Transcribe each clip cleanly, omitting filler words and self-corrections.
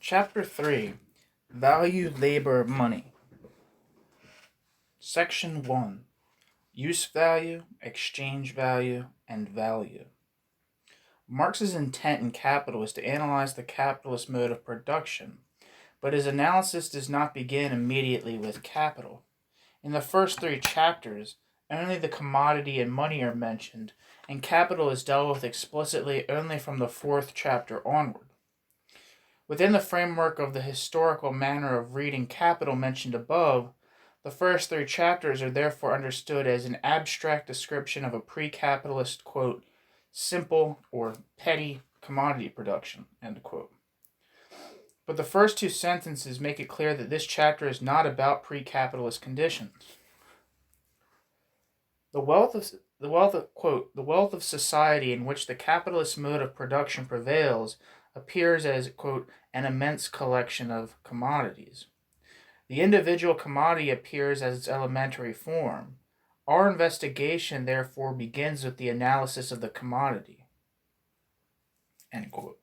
Chapter 3 Value, Labor, Money. Section 1 Use Value, Exchange Value, and Value. Marx's intent in Capital is to analyze the capitalist mode of production, but his analysis does not begin immediately with capital. In the first 3 chapters, only the commodity and money are mentioned, and capital is dealt with explicitly only from the 4th chapter onward. Within the framework of the historical manner of reading Capital mentioned above, the first 3 chapters are therefore understood as an abstract description of a pre-capitalist, quote, simple or petty commodity production, end quote. But the first 2 sentences make it clear that this chapter is not about pre-capitalist conditions. The wealth of society in which the capitalist mode of production prevails appears as, quote, an immense collection of commodities. The individual commodity appears as its elementary form. Our investigation, therefore, begins with the analysis of the commodity, end quote.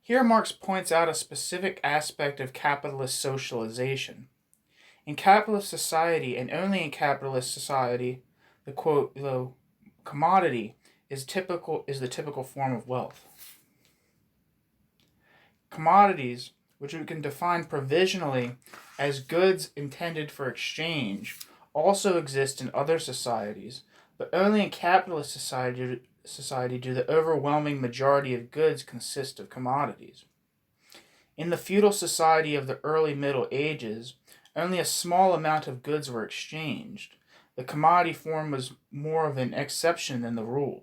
Here Marx points out a specific aspect of capitalist socialization. In capitalist society, and only in capitalist society, the commodity is the typical form of wealth. Commodities, which we can define provisionally as goods intended for exchange, also exist in other societies, but only in capitalist society do the overwhelming majority of goods consist of commodities. In the feudal society of the early Middle Ages, only a small amount of goods were exchanged. The commodity form was more of an exception than the rule.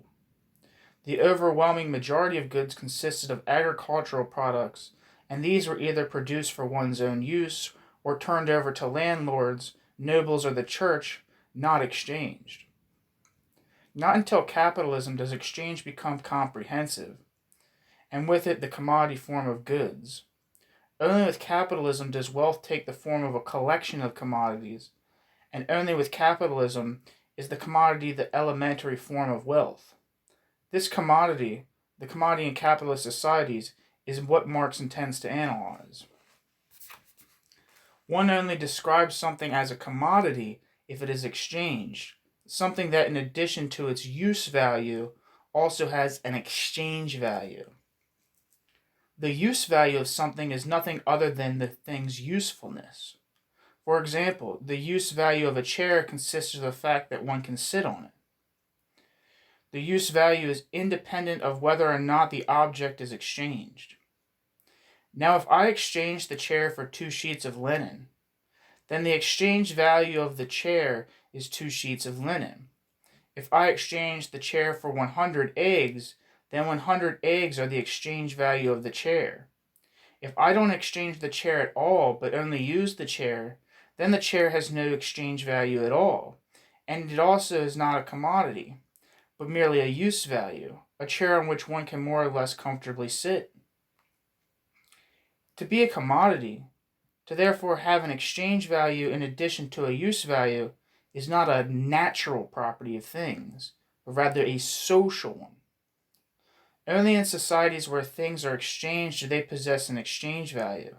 The overwhelming majority of goods consisted of agricultural products, and these were either produced for one's own use or turned over to landlords, nobles, or the church, not exchanged. Not until capitalism does exchange become comprehensive, and with it the commodity form of goods. Only with capitalism does wealth take the form of a collection of commodities, and only with capitalism is the commodity the elementary form of wealth. This commodity, the commodity in capitalist societies, is what Marx intends to analyze. One only describes something as a commodity if it is exchanged, something that in addition to its use value also has an exchange value. The use value of something is nothing other than the thing's usefulness. For example, the use value of a chair consists of the fact that one can sit on it. The use value is independent of whether or not the object is exchanged. Now, if I exchange the chair for 2 sheets of linen, then the exchange value of the chair is 2 sheets of linen. If I exchange the chair for 100 eggs, then 100 eggs are the exchange value of the chair. If I don't exchange the chair at all, but only use the chair, then the chair has no exchange value at all, and it also is not a commodity, but merely a use value, a chair on which one can more or less comfortably sit. To be a commodity, to therefore have an exchange value in addition to a use value, is not a natural property of things, but rather a social one. Only in societies where things are exchanged do they possess an exchange value.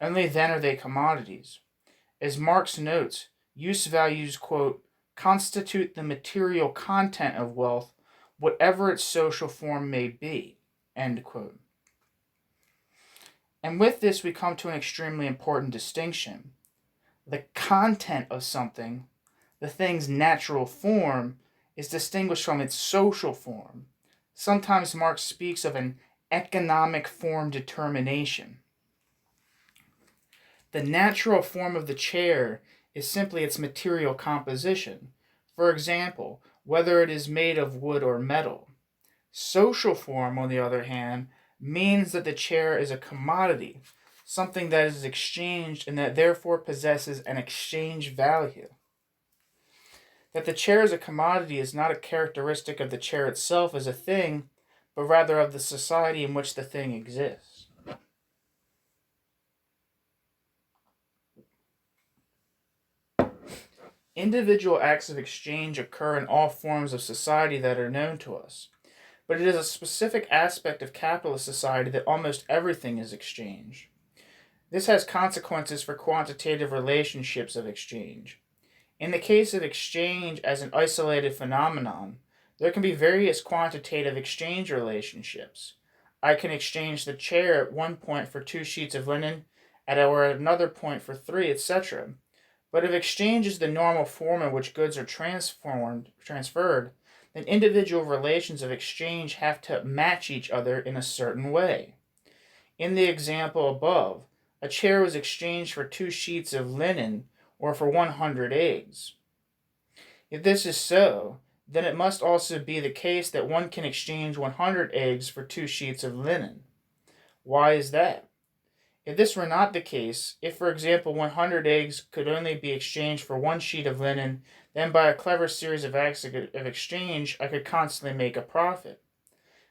Only then are they commodities. As Marx notes, use values, quote, constitute the material content of wealth, whatever its social form may be, end quote. And with this we come to an extremely important distinction. The content of something, the thing's natural form, is distinguished from its social form. Sometimes Marx speaks of an economic form determination. The natural form of the chair is simply its material composition. For example, whether it is made of wood or metal. Social form, on the other hand, means that the chair is a commodity, something that is exchanged and that therefore possesses an exchange value. That the chair is a commodity is not a characteristic of the chair itself as a thing, but rather of the society in which the thing exists. Individual acts of exchange occur in all forms of society that are known to us. but it is a specific aspect of capitalist society that almost everything is exchange. This has consequences for quantitative relationships of exchange. In the case of exchange as an isolated phenomenon, there can be various quantitative exchange relationships. I can exchange the chair at one point for 2 sheets of linen, or at another point for 3, etc. But if exchange is the normal form in which goods are transferred, then individual relations of exchange have to match each other in a certain way. In the example above, a chair was exchanged for 2 sheets of linen or for 100 eggs. If this is so, then it must also be the case that one can exchange 100 eggs for 2 sheets of linen. Why is that? If this were not the case, if for example 100 eggs could only be exchanged for 1 sheet of linen, then by a clever series of acts of exchange I could constantly make a profit.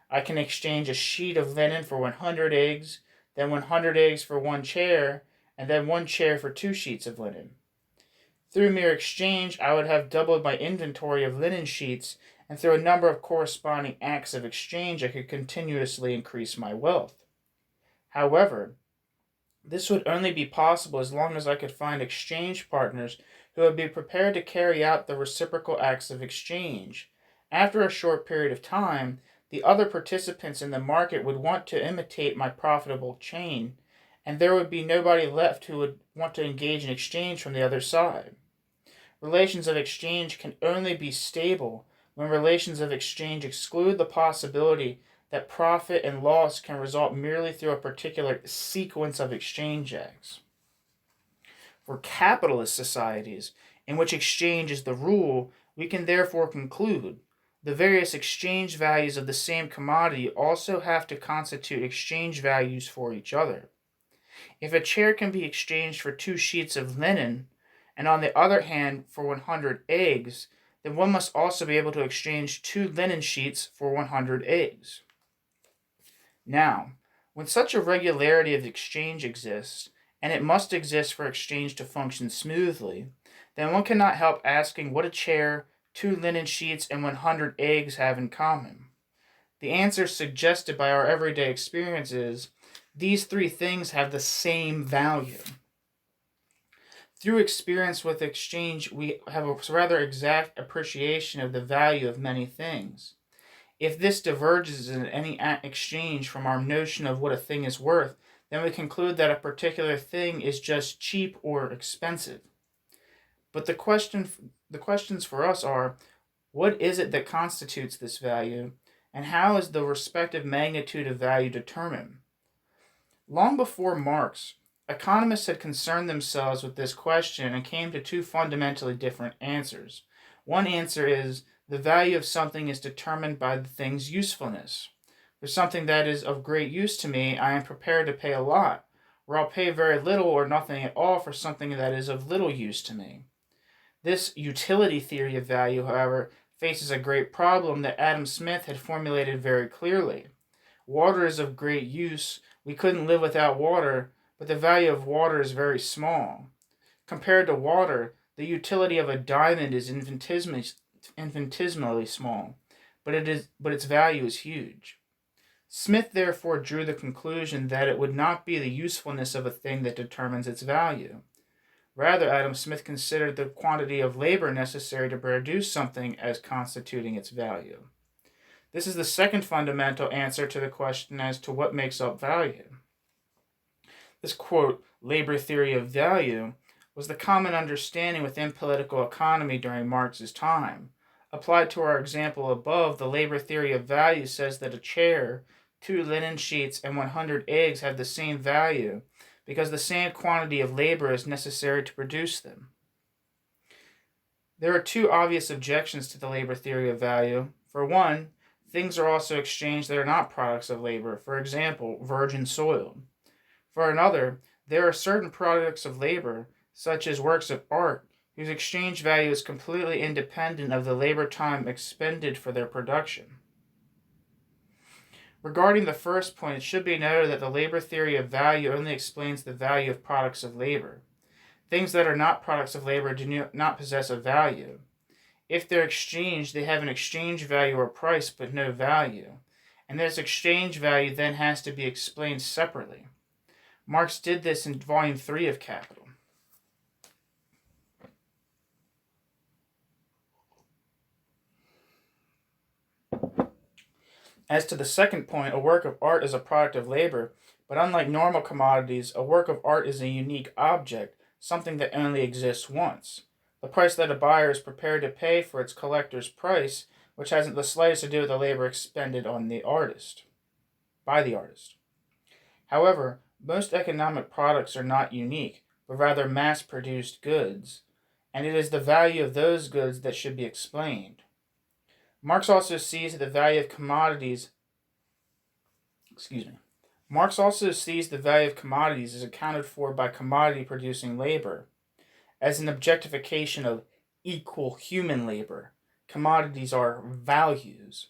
I can exchange a sheet of linen for 100 eggs, then 100 eggs for 1 chair, and then 1 chair for 2 sheets of linen. Through mere exchange, I would have doubled my inventory of linen sheets, and through a number of corresponding acts of exchange, I could continuously increase my wealth. However, this would only be possible as long as I could find exchange partners who would be prepared to carry out the reciprocal acts of exchange. After a short period of time, the other participants in the market would want to imitate my profitable chain, and there would be nobody left who would want to engage in exchange from the other side. Relations of exchange can only be stable when relations of exchange exclude the possibility that profit and loss can result merely through a particular sequence of exchange acts. For capitalist societies, in which exchange is the rule, we can therefore conclude the various exchange values of the same commodity also have to constitute exchange values for each other. If a chair can be exchanged for 2 sheets of linen, and on the other hand for 100 eggs, then one must also be able to exchange 2 linen sheets for 100 eggs. Now, when such a regularity of exchange exists, and it must exist for exchange to function smoothly, then one cannot help asking what a chair, 2 linen sheets, and 100 eggs have in common. The answer suggested by our everyday experience is, these 3 things have the same value. Through experience with exchange, we have a rather exact appreciation of the value of many things. If this diverges in any exchange from our notion of what a thing is worth, then we conclude that a particular thing is just cheap or expensive. But the questions for us are, what is it that constitutes this value, and how is the respective magnitude of value determined? Long before Marx, economists had concerned themselves with this question and came to 2 fundamentally different answers. One answer is, the value of something is determined by the thing's usefulness. For something that is of great use to me, I am prepared to pay a lot, or I'll pay very little or nothing at all for something that is of little use to me. This utility theory of value, however, faces a great problem that Adam Smith had formulated very clearly. Water is of great use. We couldn't live without water, but the value of water is very small. Compared to water, the utility of a diamond is infinitesimally small, but its value is huge. Smith therefore drew the conclusion that it would not be the usefulness of a thing that determines its value. Rather, Adam Smith considered the quantity of labor necessary to produce something as constituting its value. This is the second fundamental answer to the question as to what makes up value. This, quote, labor theory of value was the common understanding within political economy during Marx's time. Applied to our example above, the labor theory of value says that a chair, 2 linen sheets, and 100 eggs have the same value because the same quantity of labor is necessary to produce them. There are 2 obvious objections to the labor theory of value. For one, things are also exchanged that are not products of labor, for example, virgin soil. For another, there are certain products of labor, such as works of art, whose exchange value is completely independent of the labor time expended for their production. Regarding the first point, it should be noted that the labor theory of value only explains the value of products of labor. Things that are not products of labor do not possess a value. If they're exchanged, they have an exchange value or price, but no value. and this exchange value then has to be explained separately. Marx did this in Volume 3 of Capital. As to the second point, a work of art is a product of labor, but unlike normal commodities, a work of art is a unique object, something that only exists once. The price that a buyer is prepared to pay for its collector's price, which hasn't the slightest to do with the labor expended on the artist, by the artist. However, most economic products are not unique, but rather mass-produced goods, and it is the value of those goods that should be explained. Marx also sees the value of commodities as accounted for by commodity-producing labor, as an objectification of equal human labor. Commodities are values.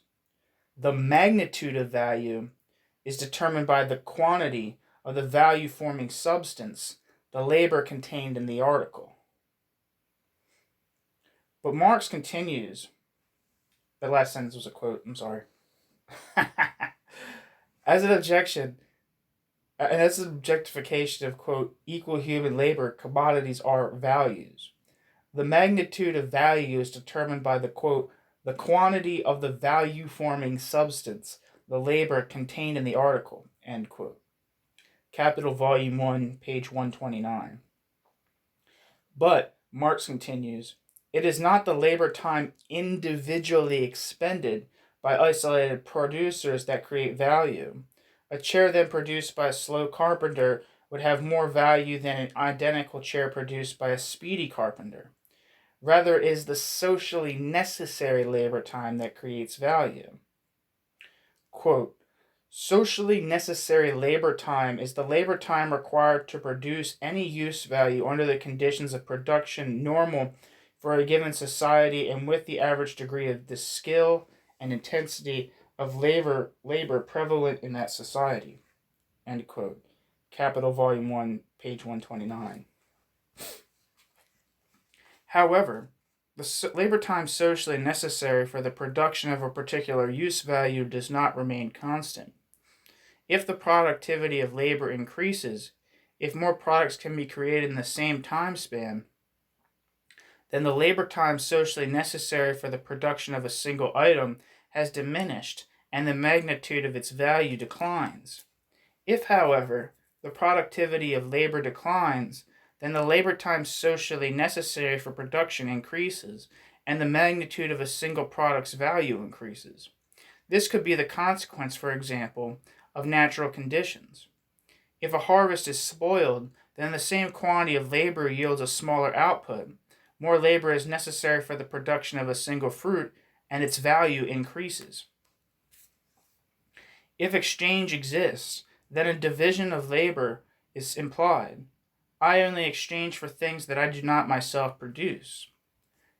The magnitude of value is determined by the quantity of the value-forming substance, the labor contained in the article. But Marx continues. That last sentence was a quote, I'm sorry. As an objectification of, quote, equal human labor, commodities are values. The magnitude of value is determined by the, quote, the quantity of the value-forming substance, the labor contained in the article, end quote. Capital Volume 1, page 129. But, Marx continues, it is not the labor time individually expended by isolated producers that create value. A chair then produced by a slow carpenter would have more value than an identical chair produced by a speedy carpenter. Rather, it is the socially necessary labor time that creates value. Quote, socially necessary labor time is the labor time required to produce any use value under the conditions of production normal for a given society and with the average degree of the skill and intensity of labor prevalent in that society. End quote. Capital Volume 1, page 129. However, the labor time socially necessary for the production of a particular use value does not remain constant. If the productivity of labor increases, if more products can be created in the same time span, then the labor time socially necessary for the production of a single item has diminished and the magnitude of its value declines. If, however, the productivity of labor declines, then the labor time socially necessary for production increases and the magnitude of a single product's value increases. This could be the consequence, for example, of natural conditions. If a harvest is spoiled, then the same quantity of labor yields a smaller output. More labor is necessary for the production of a single fruit, and its value increases. If exchange exists, then a division of labor is implied. I only exchange for things that I do not myself produce.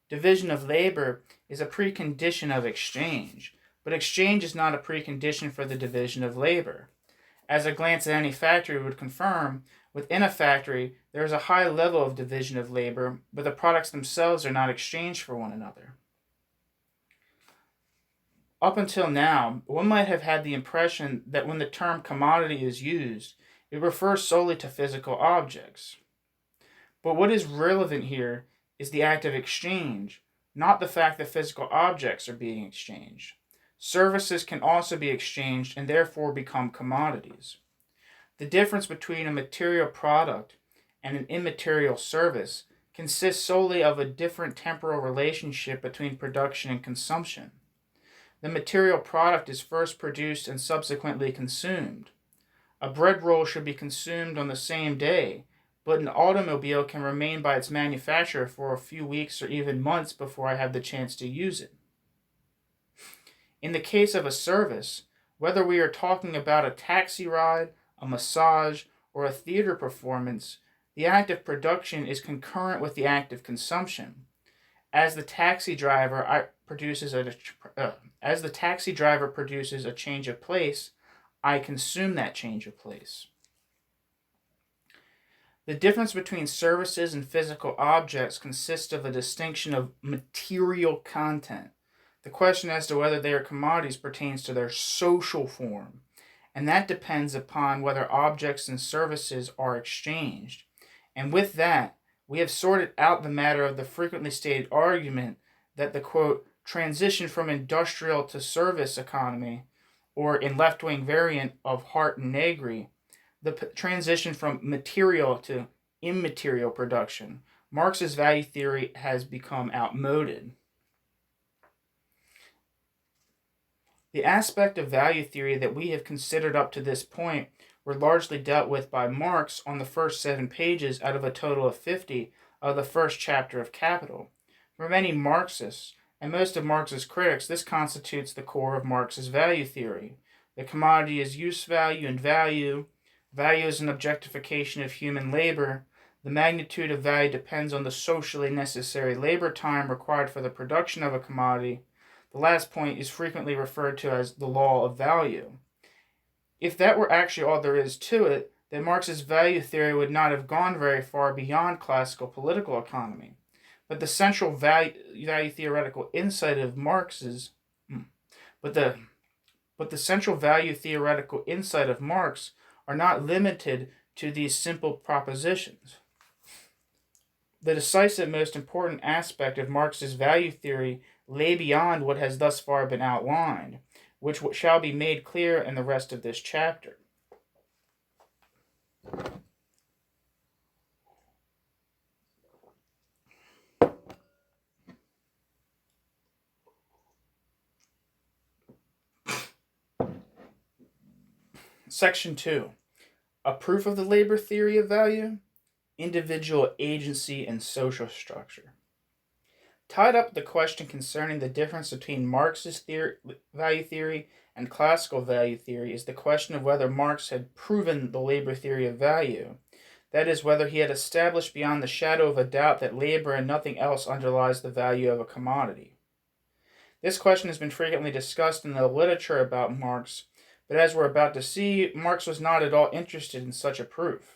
Division of labor is a precondition of exchange, but exchange is not a precondition for the division of labor. As a glance at any factory would confirm, within a factory there is a high level of division of labor, but the products themselves are not exchanged for one another. Up until now, one might have had the impression that when the term commodity is used, it refers solely to physical objects. But what is relevant here is the act of exchange, not the fact that physical objects are being exchanged. Services can also be exchanged and therefore become commodities. The difference between a material product and an immaterial service consists solely of a different temporal relationship between production and consumption. The material product is first produced and subsequently consumed. A bread roll should be consumed on the same day, but an automobile can remain by its manufacturer for a few weeks or even months before I have the chance to use it. In the case of a service, whether we are talking about a taxi ride, a massage, or a theater performance, the act of production is concurrent with the act of consumption. As the taxi driver produces a change of place, I consume that change of place. The difference between services and physical objects consists of a distinction of material content. The question as to whether they are commodities pertains to their social form, and that depends upon whether objects and services are exchanged. And with that, we have sorted out the matter of the frequently stated argument that the, quote, transition from industrial to service economy, or in left-wing variant of Hart and Negri, the transition from material to immaterial production, Marx's value theory has become outmoded. The aspect of value theory that we have considered up to this point were largely dealt with by Marx on the first 7 pages out of a total of 50 of the first chapter of Capital. For many Marxists, and most of Marx's critics, this constitutes the core of Marx's value theory. The commodity is use value and value. Value is an objectification of human labor. The magnitude of value depends on the socially necessary labor time required for the production of a commodity. The last point is frequently referred to as the law of value. If that were actually all there is to it, then Marx's value theory would not have gone very far beyond classical political economy. But the central value theoretical insight of Marx's, but the central value theoretical insight of Marx are not limited to these simple propositions. The decisive, most important aspect of Marx's value theory lay beyond what has thus far been outlined, which shall be made clear in the rest of this chapter. Section 2. A proof of the labor theory of value, individual agency and social structure. Tied up with the question concerning the difference between Marxist value theory and classical value theory is the question of whether Marx had proven the labor theory of value. That is, whether he had established beyond the shadow of a doubt that labor and nothing else underlies the value of a commodity. This question has been frequently discussed in the literature about Marx, but as we're about to see, Marx was not at all interested in such a proof.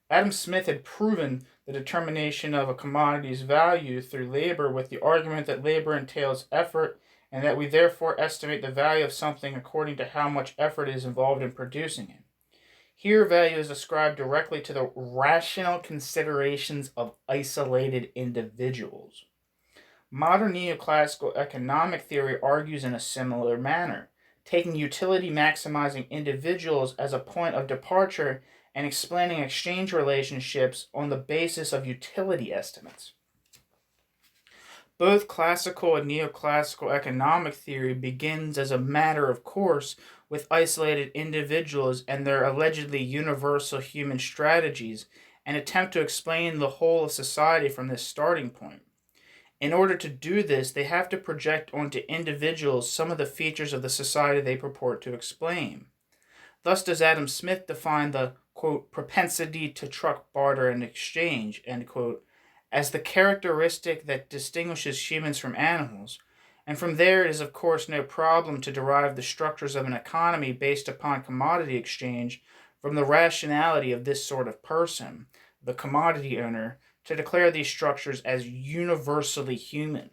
Adam Smith had proven the determination of a commodity's value through labor with the argument that labor entails effort and that we therefore estimate the value of something according to how much effort is involved in producing it. Here, value is ascribed directly to the rational considerations of isolated individuals. Modern neoclassical economic theory argues in a similar manner, taking utility-maximizing individuals as a point of departure and explaining exchange relationships on the basis of utility estimates. Both classical and neoclassical economic theory begins as a matter of course with isolated individuals and their allegedly universal human strategies, and attempt to explain the whole of society from this starting point. In order to do this, they have to project onto individuals some of the features of the society they purport to explain. Thus does Adam Smith define the, quote, propensity to truck, barter, and exchange, end quote, as the characteristic that distinguishes humans from animals, and from there it is of course no problem to derive the structures of an economy based upon commodity exchange from the rationality of this sort of person, the commodity owner, to declare these structures as universally human.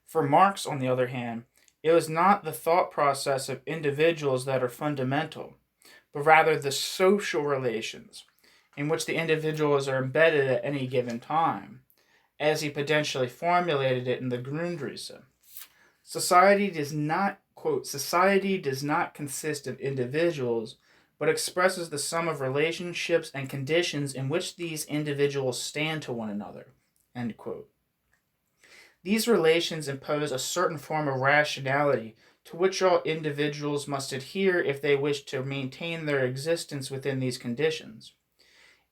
For Marx, on the other hand, it was not the thought process of individuals that are fundamental, but rather the social relations in which the individuals are embedded at any given time, as he potentially formulated it in the Grundrisse. Society does not, quote, society does not consist of individuals, but expresses the sum of relationships and conditions in which these individuals stand to one another, end quote. These relations impose a certain form of rationality to which all individuals must adhere if they wish to maintain their existence within these conditions.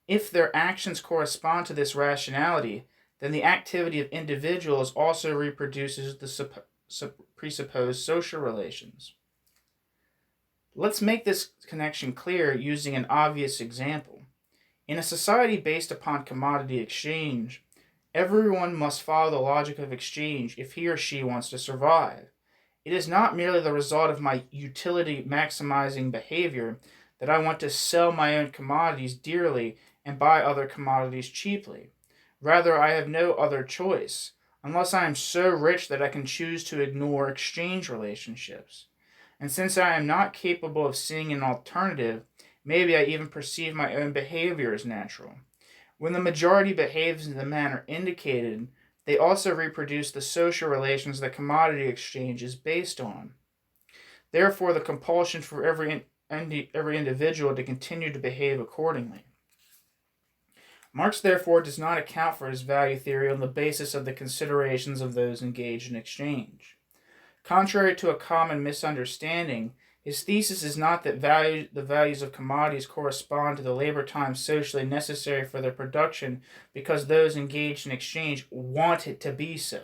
If their actions correspond to this rationality, then the activity of individuals also reproduces the presupposed social relations. Let's make this connection clear using an obvious example. In a society based upon commodity exchange, everyone must follow the logic of exchange if he or she wants to survive. It is not merely the result of my utility maximizing behavior that I want to sell my own commodities dearly and buy other commodities cheaply. Rather, I have no other choice, unless I am so rich that I can choose to ignore exchange relationships. And since I am not capable of seeing an alternative, maybe I even perceive my own behavior as natural. When the majority behaves in the manner indicated, they also reproduce the social relations that commodity exchange is based on. Therefore, the compulsion for every individual to continue to behave accordingly. Marx therefore does not account for his value theory on the basis of the considerations of those engaged in exchange. Contrary to a common misunderstanding, his thesis is not that the values of commodities correspond to the labor time socially necessary for their production because those engaged in exchange want it to be so.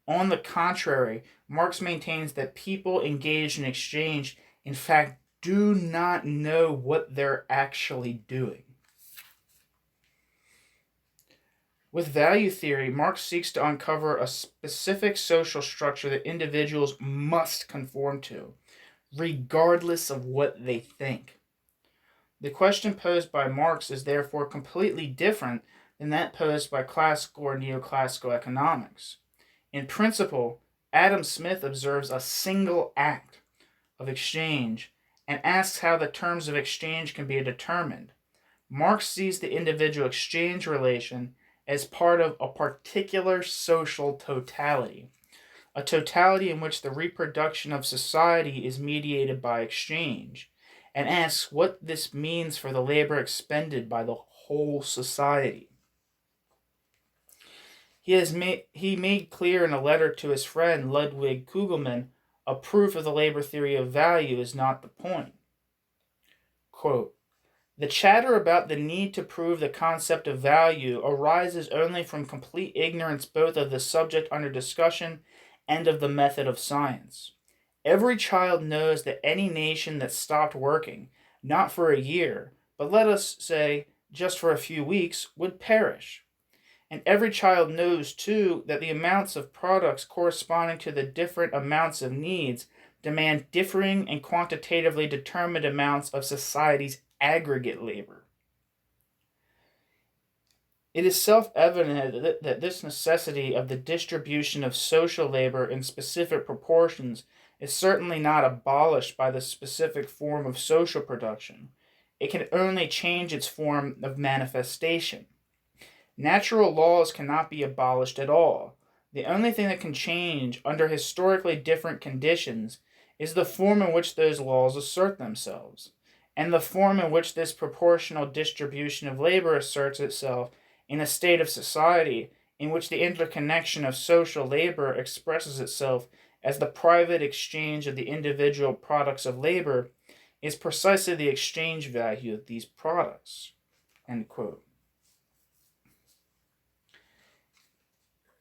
On the contrary, Marx maintains that people engaged in exchange, in fact, do not know what they're actually doing. With value theory, Marx seeks to uncover a specific social structure that individuals must conform to, regardless of what they think. The question posed by Marx is therefore completely different than that posed by classical or neoclassical economics. In principle, Adam Smith observes a single act of exchange and asks how the terms of exchange can be determined. Marx sees the individual exchange relation as part of a particular social totality, a totality in which the reproduction of society is mediated by exchange, and asks what this means for the labor expended by the whole society. He made clear in a letter to his friend Ludwig Kugelmann, a proof of the labor theory of value is not the point. Quote, the chatter about the need to prove the concept of value arises only from complete ignorance both of the subject under discussion and of the method of science. Every child knows that any nation that stopped working, not for a year, but let us say just for a few weeks, would perish. And every child knows, too, that the amounts of products corresponding to the different amounts of needs demand differing and quantitatively determined amounts of society's aggregate labor. It is self-evident that this necessity of the distribution of social labor in specific proportions is certainly not abolished by the specific form of social production. It can only change its form of manifestation. Natural laws cannot be abolished at all. The only thing that can change under historically different conditions is the form in which those laws assert themselves, and the form in which this proportional distribution of labor asserts itself in a state of society in which the interconnection of social labor expresses itself as the private exchange of the individual products of labor is precisely the exchange value of these products. End quote.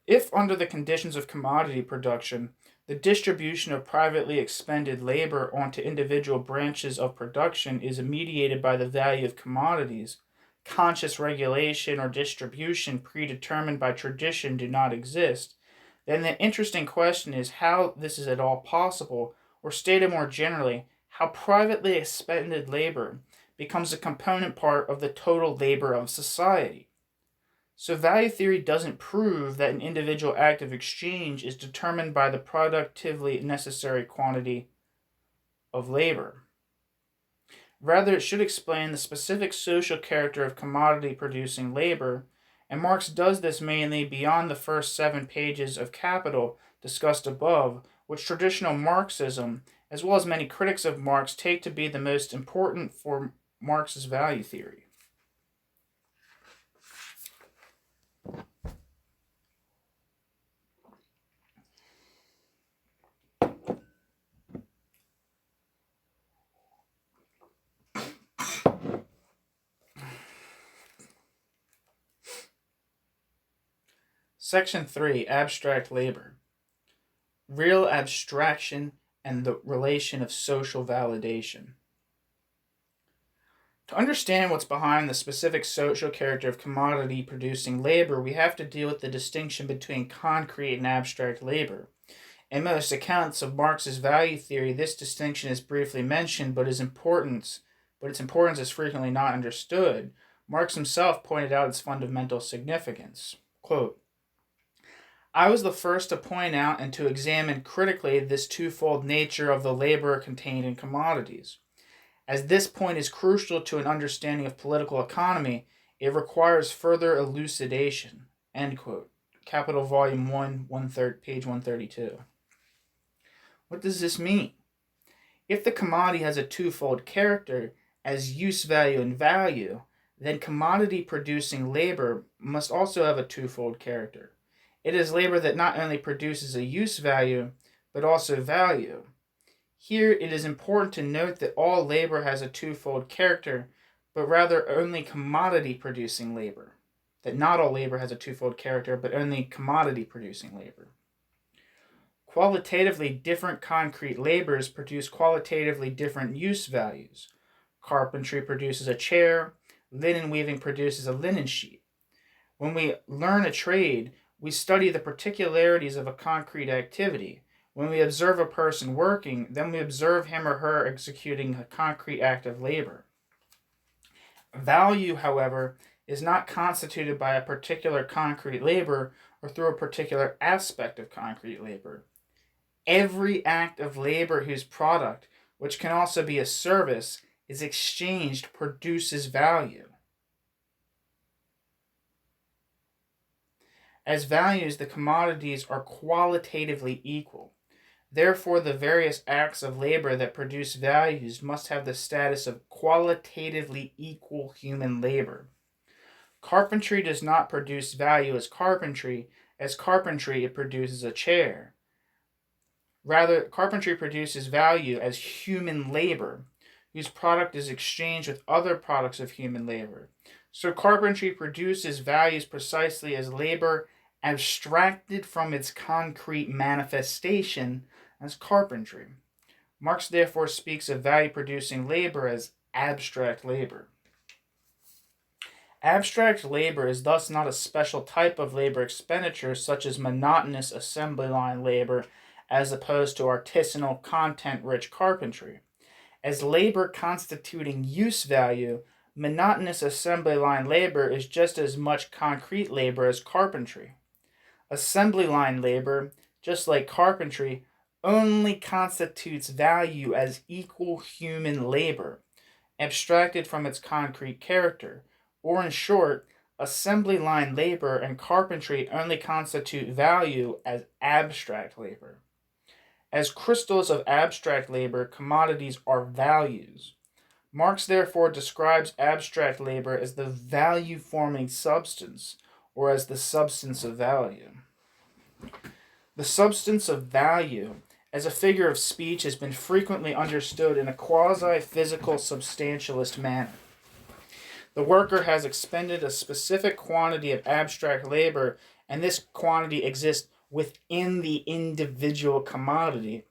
If, under the conditions of commodity production, the distribution of privately expended labor onto individual branches of production is mediated by the value of commodities, conscious regulation or distribution predetermined by tradition do not exist, then the interesting question is how this is at all possible, or stated more generally, how privately expended labor becomes a component part of the total labor of society. So value theory doesn't prove that an individual act of exchange is determined by the productively necessary quantity of labor. Rather, it should explain the specific social character of commodity-producing labor, and Marx does this mainly beyond the first 7 pages of Capital discussed above, which traditional Marxism, as well as many critics of Marx, take to be the most important for Marx's value theory. Section 3, Abstract Labor. Real abstraction and the relation of social validation. To understand what's behind the specific social character of commodity-producing labor, we have to deal with the distinction between concrete and abstract labor. In most accounts of Marx's value theory, this distinction is briefly mentioned, but its importance is frequently not understood. Marx himself pointed out its fundamental significance. Quote, I was the first to point out and to examine critically this twofold nature of the labor contained in commodities. As this point is crucial to an understanding of political economy, it requires further elucidation. End quote. Capital Volume 1, page 132. What does this mean? If the commodity has a twofold character, as use value and value, then commodity producing labor must also have a twofold character. It is labor that not only produces a use value, but also value. Here it is important to note that all labor has a twofold character, but rather only commodity producing labor. That not all labor has a twofold character, but only commodity producing labor. Qualitatively different concrete labors produce qualitatively different use values. Carpentry produces a chair, linen weaving produces a linen sheet. When we learn a trade, we study the particularities of a concrete activity. When we observe a person working, then we observe him or her executing a concrete act of labor. Value, however, is not constituted by a particular concrete labor or through a particular aspect of concrete labor. Every act of labor whose product, which can also be a service, is exchanged produces value. As values, the commodities are qualitatively equal. Therefore, the various acts of labor that produce values must have the status of qualitatively equal human labor. Carpentry does not produce value as carpentry it produces a chair. Rather, carpentry produces value as human labor, whose product is exchanged with other products of human labor. So carpentry produces values precisely as labor abstracted from its concrete manifestation as carpentry. Marx therefore speaks of value-producing labor as abstract labor. Abstract labor is thus not a special type of labor expenditure such as monotonous assembly line labor as opposed to artisanal, content-rich carpentry. As labor constituting use value, monotonous assembly line labor is just as much concrete labor as carpentry. Assembly line labor, just like carpentry, only constitutes value as equal human labor, abstracted from its concrete character, or in short, assembly line labor and carpentry only constitute value as abstract labor. As crystals of abstract labor, commodities are values. Marx therefore describes abstract labor as the value-forming substance, or as the substance of value. The substance of value, as a figure of speech, has been frequently understood in a quasi-physical substantialist manner. The worker has expended a specific quantity of abstract labor, and this quantity exists within the individual commodity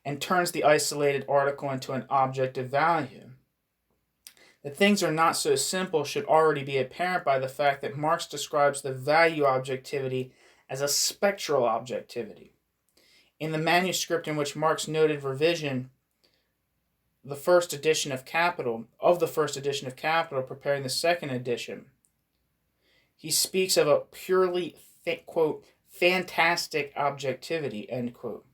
and turns the isolated article into an object of value. That things are not so simple should already be apparent by the fact that Marx describes the value objectivity as a spectral objectivity. In the manuscript in which Marx noted revision, the first edition of Capital, preparing the second edition, he speaks of a purely, quote, fantastic objectivity, end quote.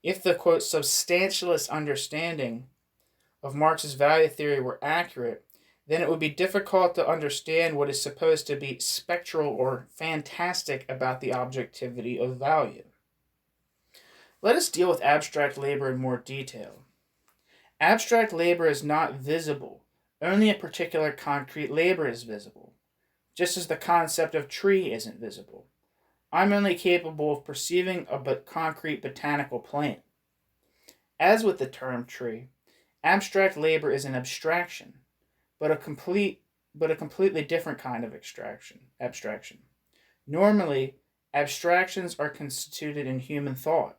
If the, quote, substantialist understanding of Marx's value theory were accurate, then it would be difficult to understand what is supposed to be spectral or fantastic about the objectivity of value. Let us deal with abstract labor in more detail. Abstract labor is not visible. Only a particular concrete labor is visible, just as the concept of tree isn't visible. I'm only capable of perceiving a concrete botanical plant. As with the term tree, abstract labor is an abstraction, but a completely different kind of abstraction. Normally, abstractions are constituted in human thought.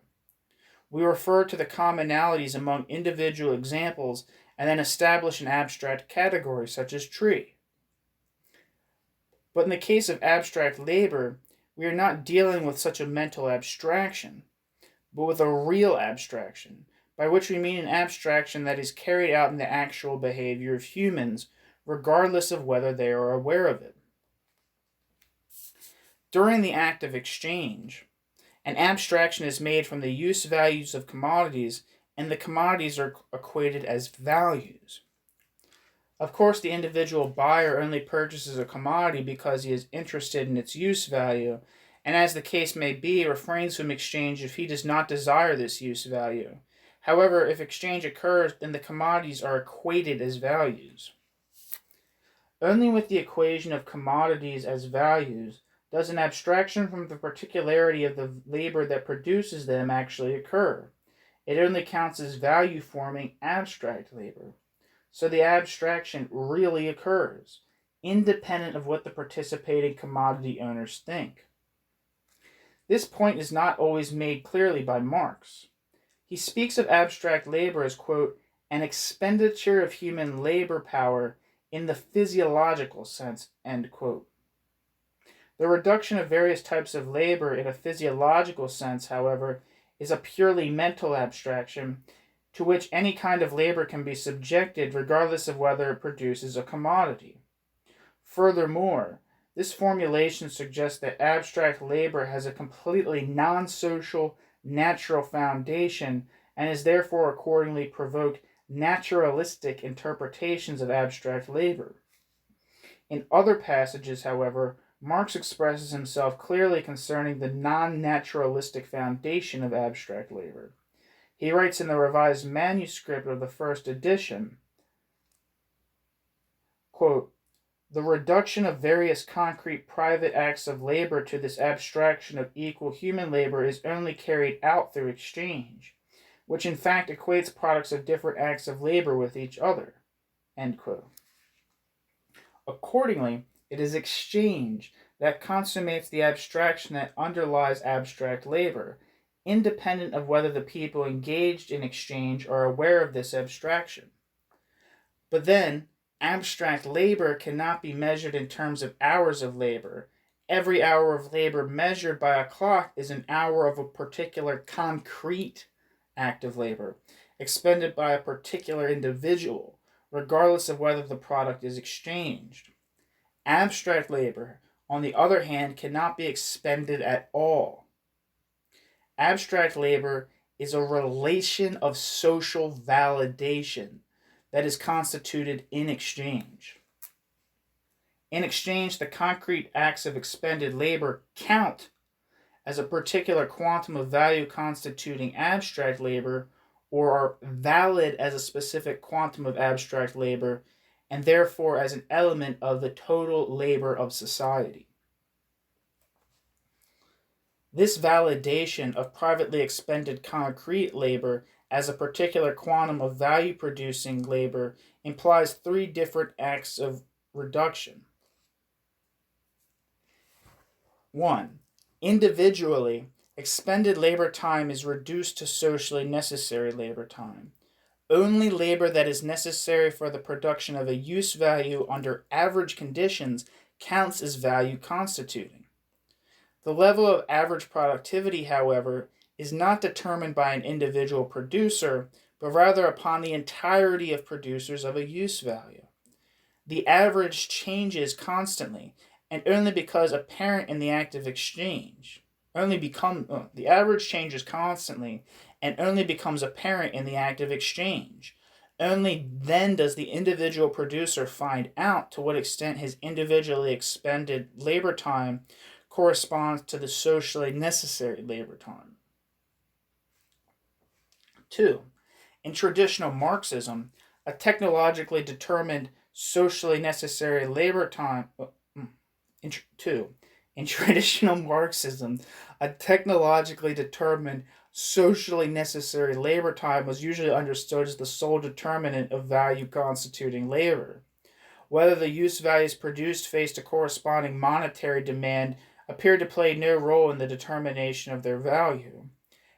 We refer to the commonalities among individual examples and then establish an abstract category such as tree. But in the case of abstract labor, we are not dealing with such a mental abstraction, but with a real abstraction, by which we mean an abstraction that is carried out in the actual behavior of humans, regardless of whether they are aware of it. During the act of exchange, an abstraction is made from the use values of commodities, and the commodities are equated as values. Of course, the individual buyer only purchases a commodity because he is interested in its use value, and as the case may be, refrains from exchange if he does not desire this use value. However, if exchange occurs, then the commodities are equated as values. Only with the equation of commodities as values does an abstraction from the particularity of the labor that produces them actually occur. It only counts as value-forming abstract labor. So the abstraction really occurs, independent of what the participating commodity owners think. This point is not always made clearly by Marx. He speaks of abstract labor as, quote, an expenditure of human labor power in the physiological sense, end quote. The reduction of various types of labor in a physiological sense, however, is a purely mental abstraction to which any kind of labor can be subjected regardless of whether it produces a commodity. Furthermore, this formulation suggests that abstract labor has a completely non-social, natural foundation and is therefore accordingly provoked naturalistic interpretations of abstract labor. In other passages, however, Marx expresses himself clearly concerning the non-naturalistic foundation of abstract labor. He writes in the revised manuscript of the first edition, quote, the reduction of various concrete private acts of labor to this abstraction of equal human labor is only carried out through exchange, which in fact equates products of different acts of labor with each other, end quote. Accordingly, it is exchange that consummates the abstraction that underlies abstract labor, independent of whether the people engaged in exchange are aware of this abstraction. But then, abstract labor cannot be measured in terms of hours of labor. Every hour of labor measured by a clock is an hour of a particular concrete act of labor, expended by a particular individual, regardless of whether the product is exchanged. Abstract labor, on the other hand, cannot be expended at all. Abstract labor is a relation of social validation that is constituted in exchange. In exchange, the concrete acts of expended labor count as a particular quantum of value constituting abstract labor, or are valid as a specific quantum of abstract labor, and therefore as an element of the total labor of society. This validation of privately expended concrete labor as a particular quantum of value-producing labor implies three different acts of reduction. 1. Individually, expended labor time is reduced to socially necessary labor time. Only labor that is necessary for the production of a use value under average conditions counts as value constituting. The level of average productivity, however, is not determined by an individual producer, but rather upon the entirety of producers of a use value. The average changes constantly, and only becomes apparent in the act of exchange. The average changes constantly, and only becomes apparent in the act of exchange. Only then does the individual producer find out to what extent his individually expended labor time corresponds to the socially necessary labor time. 2. In traditional Marxism, a technologically determined socially necessary labor time. In traditional Marxism, a technologically determined socially necessary labor time was usually understood as the sole determinant of value constituting labor. Whether the use values produced faced a corresponding monetary demand appeared to play no role in the determination of their value.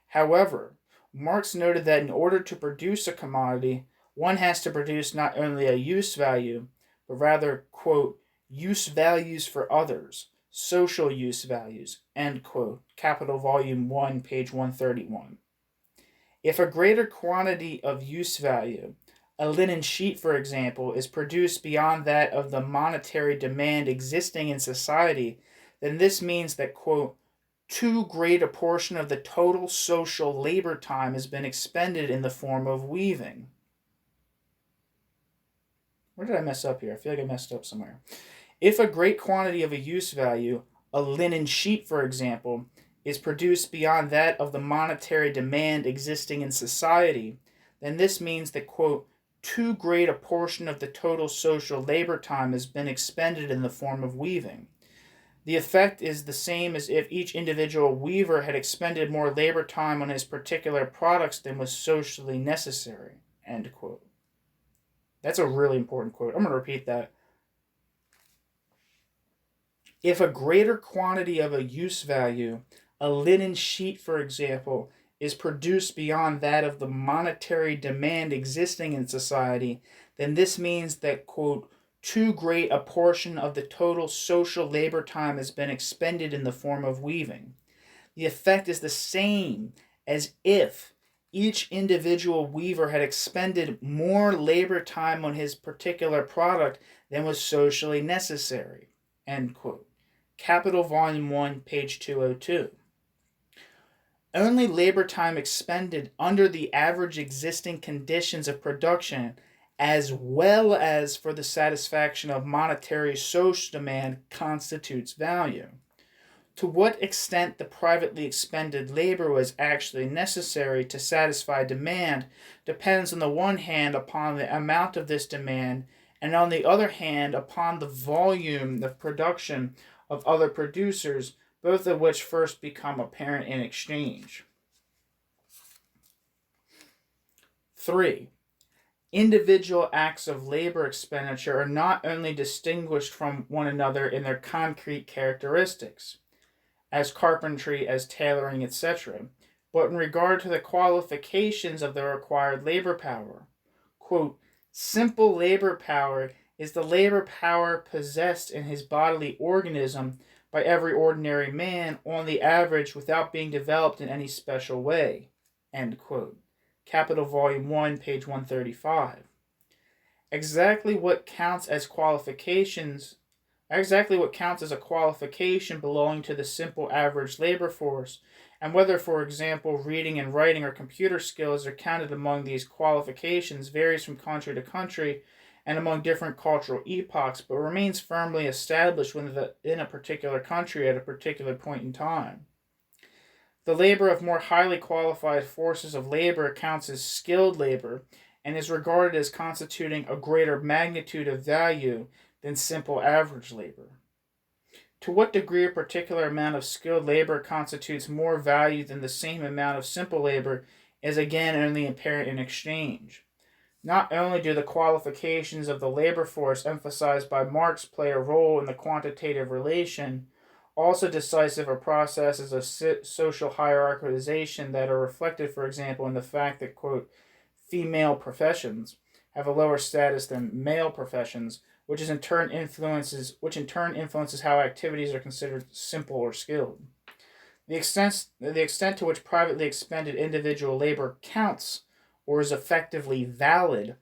However, Marx noted that in order to produce a commodity, one has to produce not only a use value, but rather, quote, use values for others, social use values, end quote, Capital Volume 1, page 131. If a greater quantity of use value, a linen sheet, for example, is produced beyond that of the monetary demand existing in society, then this means that, quote, too great a portion of the total social labor time has been expended in the form of weaving. Where did I mess up here? I feel like I messed up somewhere. If a great quantity of a use value, a linen sheet, for example, is produced beyond that of the monetary demand existing in society, then this means that, quote, too great a portion of the total social labor time has been expended in the form of weaving. The effect is the same as if each individual weaver had expended more labor time on his particular products than was socially necessary. End quote. That's a really important quote. I'm going to repeat that. If a greater quantity of a use value, a linen sheet, for example, is produced beyond that of the monetary demand existing in society, then this means that, quote, too great a portion of the total social labor time has been expended in the form of weaving. The effect is the same as if each individual weaver had expended more labor time on his particular product than was socially necessary. End quote. Capital Volume 1, page 202. Only labor time expended under the average existing conditions of production, as well as for the satisfaction of monetary social demand, constitutes value. To what extent the privately expended labor was actually necessary to satisfy demand depends on the one hand upon the amount of this demand, and on the other hand upon the volume of production of other producers, both of which first become apparent in exchange. 3. Individual acts of labor expenditure are not only distinguished from one another in their concrete characteristics, as carpentry, as tailoring, etc., but in regard to the qualifications of the required labor power. Quote, simple labor power is the labor power possessed in his bodily organism by every ordinary man on the average without being developed in any special way. End quote. Capital Volume 1, page 135. Exactly what counts as a qualification belonging to the simple average labor force, and whether, for example, reading and writing or computer skills are counted among these qualifications varies from country to country and among different cultural epochs, but remains firmly established within a particular country at a particular point in time. The labor of more highly qualified forces of labor counts as skilled labor and is regarded as constituting a greater magnitude of value than simple average labor. To what degree a particular amount of skilled labor constitutes more value than the same amount of simple labor is again only apparent in exchange. Not only do the qualifications of the labor force emphasized by Marx play a role in the quantitative relation, also decisive are processes of social hierarchization that are reflected, for example, in the fact that, quote, female professions have a lower status than male professions, which in turn influences how activities are considered simple or skilled. The extent to which privately expended individual labor counts or is effectively valid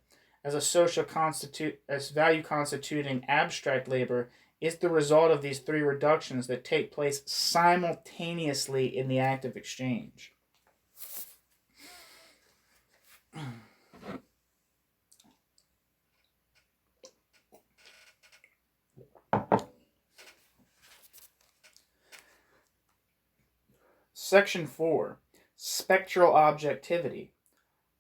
as value constituting abstract labor is the result of these three reductions that take place simultaneously in the act of exchange. Section 4. Spectral Objectivity.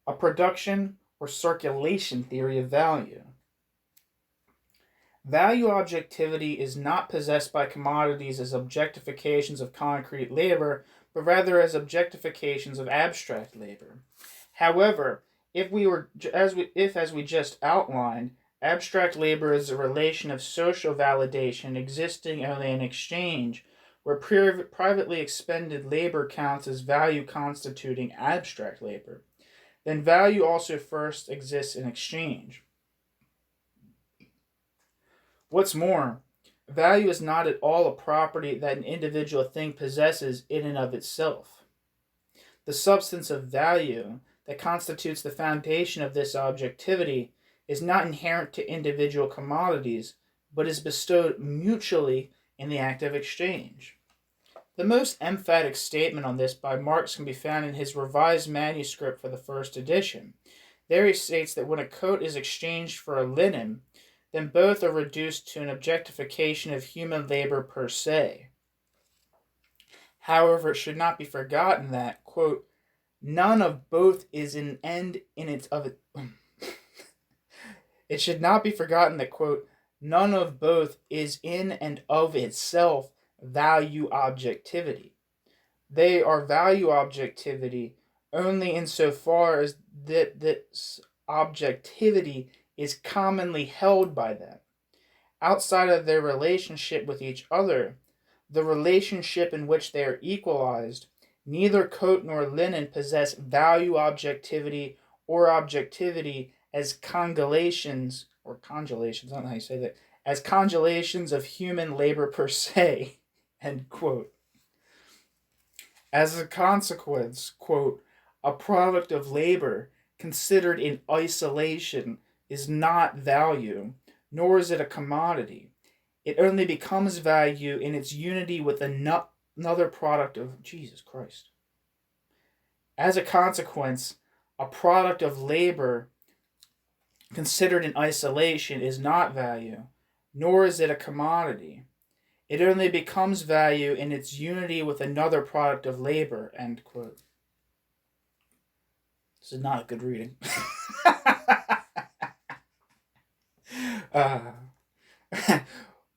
A production or circulation theory of value. Value objectivity is not possessed by commodities as objectifications of concrete labor, but rather as objectifications of abstract labor. However, as we just outlined, abstract labor is a relation of social validation existing only in exchange, where privately expended labor counts as value constituting abstract labor, then value also first exists in exchange. What's more, value is not at all a property that an individual thing possesses in and of itself. The substance of value, that constitutes the foundation of this objectivity is not inherent to individual commodities, but is bestowed mutually in the act of exchange. The most emphatic statement on this by Marx can be found in his revised manuscript for the first edition. There he states that when a coat is exchanged for a linen, then both are reduced to an objectification of human labor per se. However, it should not be forgotten that, quote, none of both is an end in its of it. It should not be forgotten that, quote, none of both is in and of itself value objectivity. They are value objectivity only insofar as that this objectivity is commonly held by them. Outside of their relationship with each other, the relationship in which they are equalized, neither coat nor linen possess value objectivity or objectivity as congelations, or congelations, I don't know how you say that, as congelations of human labor per se, end quote. As a consequence, quote, a product of labor considered in isolation is not value, nor is it a commodity. It only becomes value in its unity with another product of Jesus Christ. As a consequence, a product of labor considered in isolation is not value, nor is it a commodity. It only becomes value in its unity with another product of labor, end quote. This is not a good reading.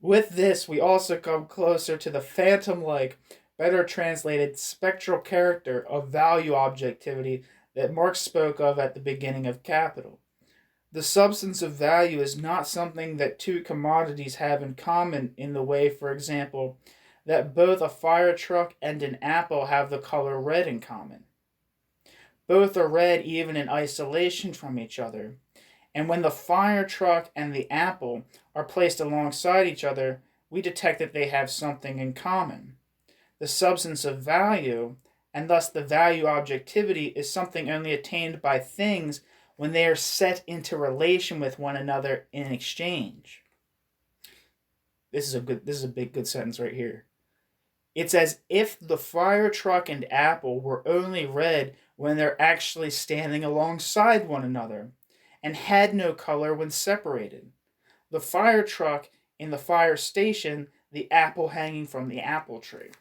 With this, we also come closer to the phantom-like, better translated spectral character of value objectivity that Marx spoke of at the beginning of Capital. The substance of value is not something that two commodities have in common in the way, for example, that both a fire truck and an apple have the color red in common. Both are red even in isolation from each other, and when the fire truck and the apple are placed alongside each other, we detect that they have something in common. The substance of value, and thus the value objectivity, is something only attained by things when they are set into relation with one another in exchange. This is a big good sentence right here. It's as if the fire truck and apple were only red when they're actually standing alongside one another, and had no color when separated. The fire truck in the fire station, the apple hanging from the apple tree.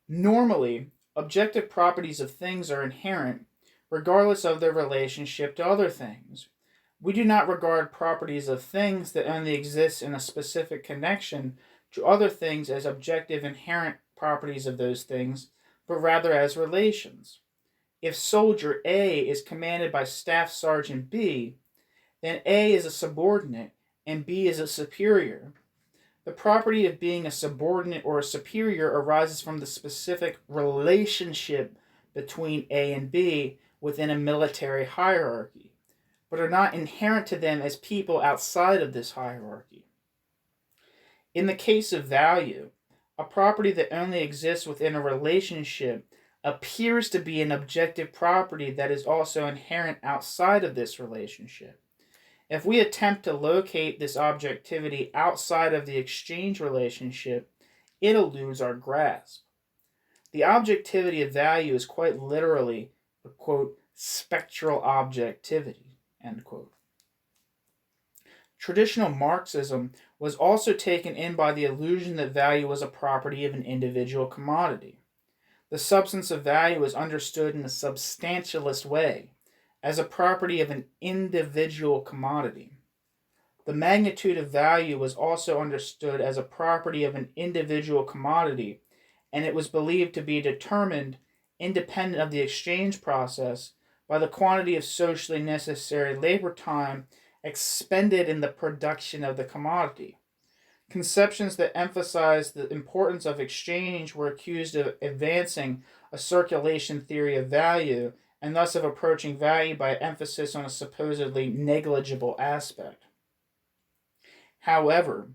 Normally, objective properties of things are inherent, regardless of their relationship to other things. We do not regard properties of things that only exist in a specific connection to other things as objective inherent properties of those things, but rather as relations. If soldier A is commanded by Staff Sergeant B, then A is a subordinate and B is a superior. The property of being a subordinate or a superior arises from the specific relationship between A and B within a military hierarchy, but are not inherent to them as people outside of this hierarchy. In the case of value, a property that only exists within a relationship appears to be an objective property that is also inherent outside of this relationship. If we attempt to locate this objectivity outside of the exchange relationship, it eludes our grasp. The objectivity of value is quite literally a, quote, spectral objectivity, end quote. Traditional Marxism was also taken in by the illusion that value was a property of an individual commodity. The substance of value is understood in a substantialist way, as a property of an individual commodity. The magnitude of value was also understood as a property of an individual commodity, and it was believed to be determined, independent of the exchange process, by the quantity of socially necessary labor time expended in the production of the commodity. Conceptions that emphasized the importance of exchange were accused of advancing a circulation theory of value, and thus of approaching value by emphasis on a supposedly negligible aspect. However,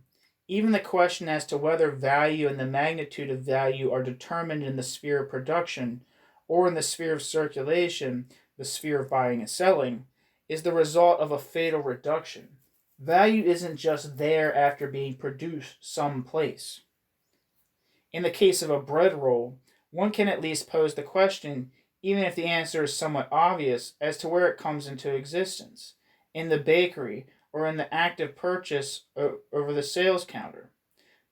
Even the question as to whether value and the magnitude of value are determined in the sphere of production or in the sphere of circulation, the sphere of buying and selling, is the result of a fatal reduction. Value isn't just there after being produced someplace. In the case of a bread roll, one can at least pose the question, even if the answer is somewhat obvious, as to where it comes into existence, in the bakery or in the act of purchase over the sales counter.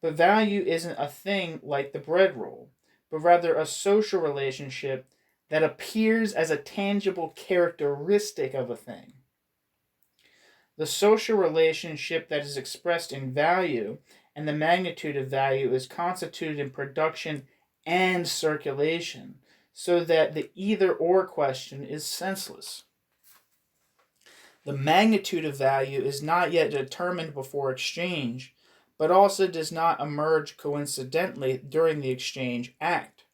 But value isn't a thing like the bread roll, but rather a social relationship that appears as a tangible characteristic of a thing. The social relationship that is expressed in value and the magnitude of value is constituted in production and circulation, so that the either or question is senseless. The magnitude of value is not yet determined before exchange, but also does not emerge coincidentally during the exchange act.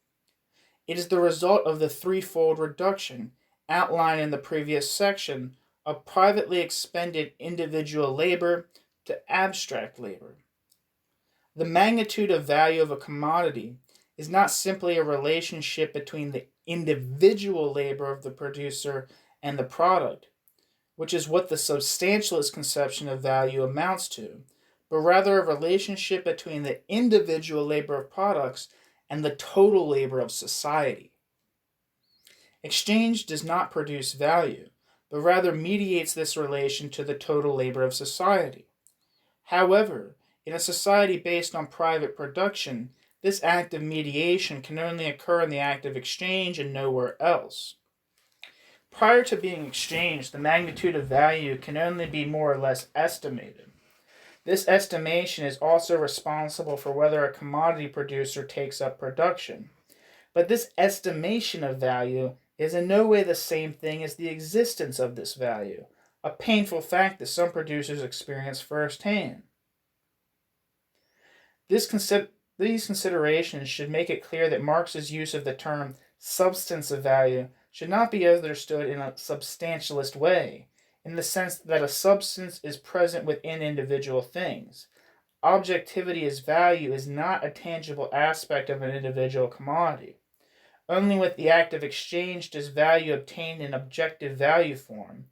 It is the result of the threefold reduction outlined in the previous section of privately expended individual labor to abstract labor. The magnitude of value of a commodity is not simply a relationship between the individual labor of the producer and the product, which is what the substantialist conception of value amounts to, but rather a relationship between the individual labor of products and the total labor of society. Exchange does not produce value, but rather mediates this relation to the total labor of society. However, in a society based on private production, this act of mediation can only occur in the act of exchange and nowhere else. Prior to being exchanged, the magnitude of value can only be more or less estimated. This estimation is also responsible for whether a commodity producer takes up production. But this estimation of value is in no way the same thing as the existence of this value, a painful fact that some producers experience firsthand. These considerations should make it clear that Marx's use of the term substance of value should not be understood in a substantialist way, in the sense that a substance is present within individual things. Objectivity as value is not a tangible aspect of an individual commodity. Only with the act of exchange does value obtain an objective value form,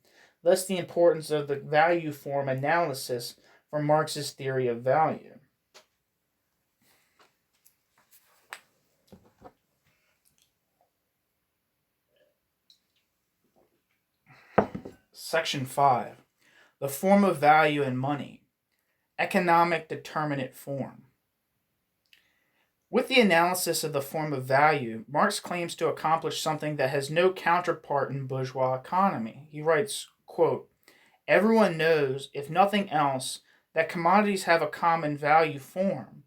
thus the importance of the value form analysis for Marx's theory of value. Section 5. The form of value in money. Economic determinate form. With the analysis of the form of value, Marx claims to accomplish something that has no counterpart in bourgeois economy. He writes, quote, "Everyone knows, if nothing else, that commodities have a common value form,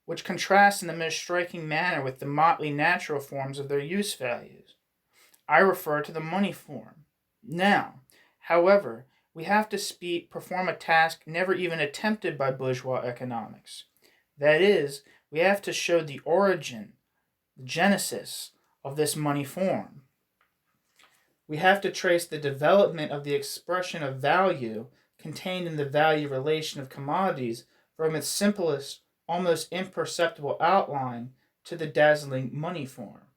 which contrasts in the most striking manner with the motley natural forms of their use values. I refer to the money form. Now, however, we have to perform a task never even attempted by bourgeois economics. That is, we have to show the origin, the genesis of this money form. We have to trace the development of the expression of value contained in the value relation of commodities from its simplest, almost imperceptible outline to the dazzling money form."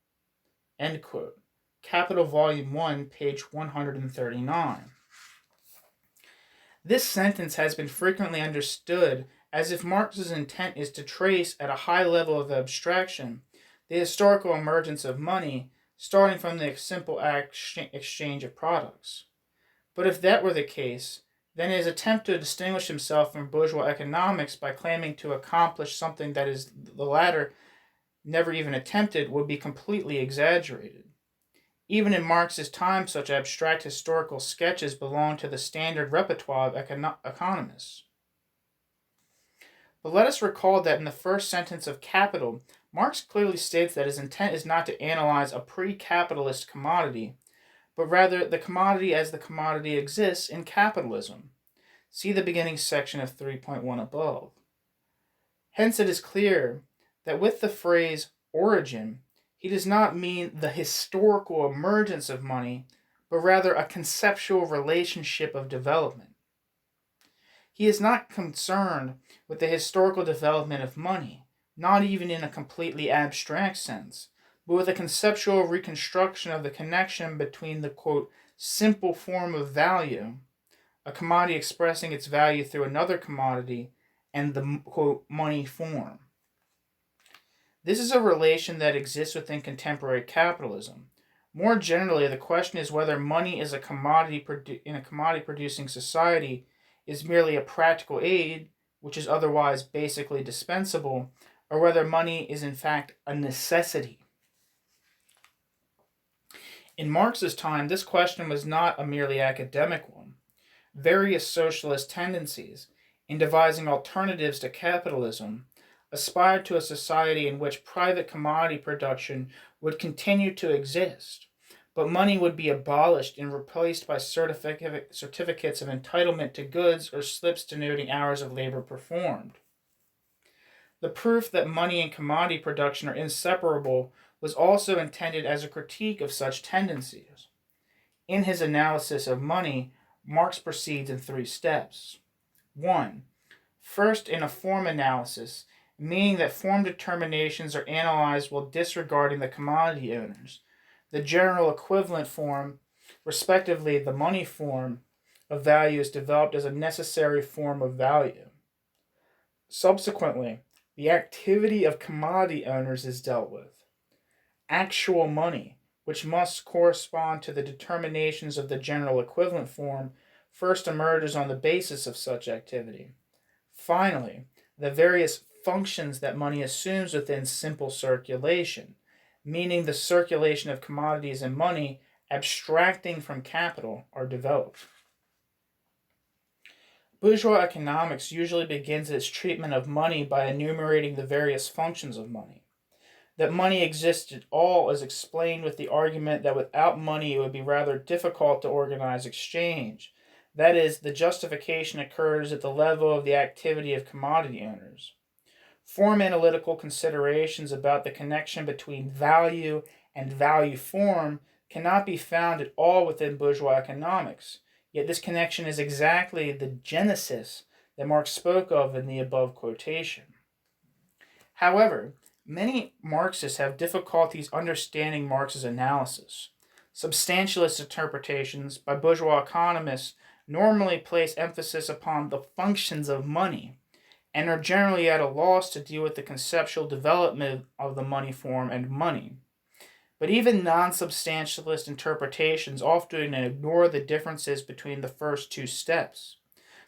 End quote. Capital Volume 1, page 139. This sentence has been frequently understood as if Marx's intent is to trace at a high level of abstraction the historical emergence of money, starting from the simple exchange of products. But if that were the case, then his attempt to distinguish himself from bourgeois economics by claiming to accomplish something that is the latter never even attempted would be completely exaggerated. Even in Marx's time, such abstract historical sketches belong to the standard repertoire of economists. But let us recall that in the first sentence of Capital, Marx clearly states that his intent is not to analyze a pre-capitalist commodity, but rather the commodity as the commodity exists in capitalism. See the beginning section of 3.1 above. Hence it is clear that with the phrase origin, he does not mean the historical emergence of money, but rather a conceptual relationship of development. He is not concerned with the historical development of money, not even in a completely abstract sense, but with a conceptual reconstruction of the connection between the, quote, simple form of value, a commodity expressing its value through another commodity, and the, quote, money form. This is a relation that exists within contemporary capitalism. More generally, the question is whether money is a commodity in a commodity-producing society is merely a practical aid, which is otherwise basically dispensable, or whether money is in fact a necessity. In Marx's time, this question was not a merely academic one. Various socialist tendencies, in devising alternatives to capitalism, aspired to a society in which private commodity production would continue to exist, but money would be abolished and replaced by certificates of entitlement to goods or slips denoting hours of labor performed. The proof that money and commodity production are inseparable was also intended as a critique of such tendencies. In his analysis of money, Marx proceeds in 3 steps. 1. First, in a form analysis, meaning that form determinations are analyzed while disregarding the commodity owners. The general equivalent form, respectively the money form, of value is developed as a necessary form of value. Subsequently, the activity of commodity owners is dealt with. Actual money, which must correspond to the determinations of the general equivalent form, first emerges on the basis of such activity. Finally, the various functions that money assumes within simple circulation, meaning the circulation of commodities and money abstracting from capital, are developed. Bourgeois economics usually begins its treatment of money by enumerating the various functions of money. That money exists at all is explained with the argument that without money it would be rather difficult to organize exchange. That is, the justification occurs at the level of the activity of commodity owners. Form analytical considerations about the connection between value and value form cannot be found at all within bourgeois economics, yet this connection is exactly the genesis that Marx spoke of in the above quotation. However, many Marxists have difficulties understanding Marx's analysis. Substantialist interpretations by bourgeois economists normally place emphasis upon the functions of money and are generally at a loss to deal with the conceptual development of the money form and money. But even non-substantialist interpretations often ignore the differences between the first 2 steps,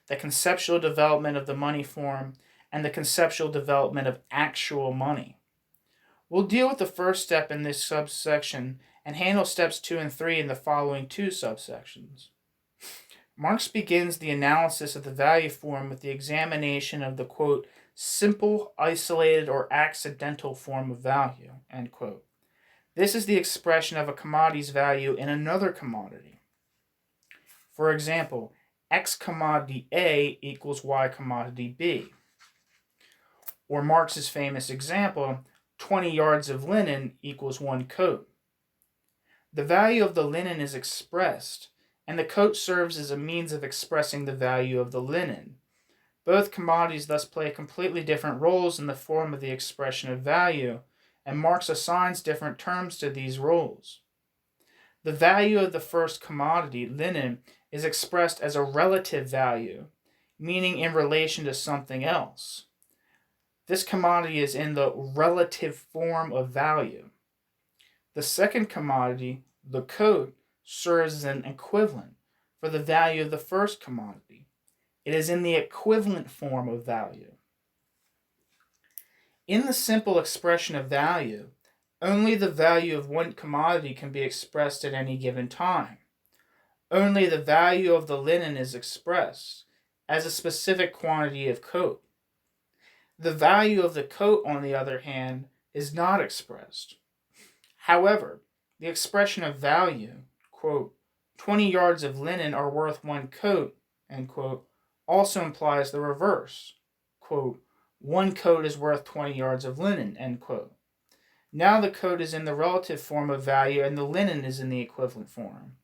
the conceptual development of the money form and the conceptual development of actual money. We'll deal with the first step in this subsection and handle steps 2 and 3 in the following 2 subsections. Marx begins the analysis of the value form with the examination of the, quote, simple, isolated, or accidental form of value, end quote. This is the expression of a commodity's value in another commodity. For example, X commodity A equals Y commodity B. Or Marx's famous example, 20 yards of linen equals 1 coat. The value of the linen is expressed, and the coat serves as a means of expressing the value of the linen. Both commodities thus play completely different roles in the form of the expression of value, and Marx assigns different terms to these roles. The value of the first commodity, linen, is expressed as a relative value, meaning in relation to something else. This commodity is in the relative form of value. The second commodity, the coat, serves as an equivalent for the value of the first commodity. It is in the equivalent form of value. In the simple expression of value, only the value of one commodity can be expressed at any given time. Only the value of the linen is expressed as a specific quantity of coat. The value of the coat, on the other hand, is not expressed. However, the expression of value, quote, 20 yards of linen are worth 1 coat, end quote, also implies the reverse, quote, 1 coat is worth 20 yards of linen, end quote. Now the coat is in the relative form of value and the linen is in the equivalent form.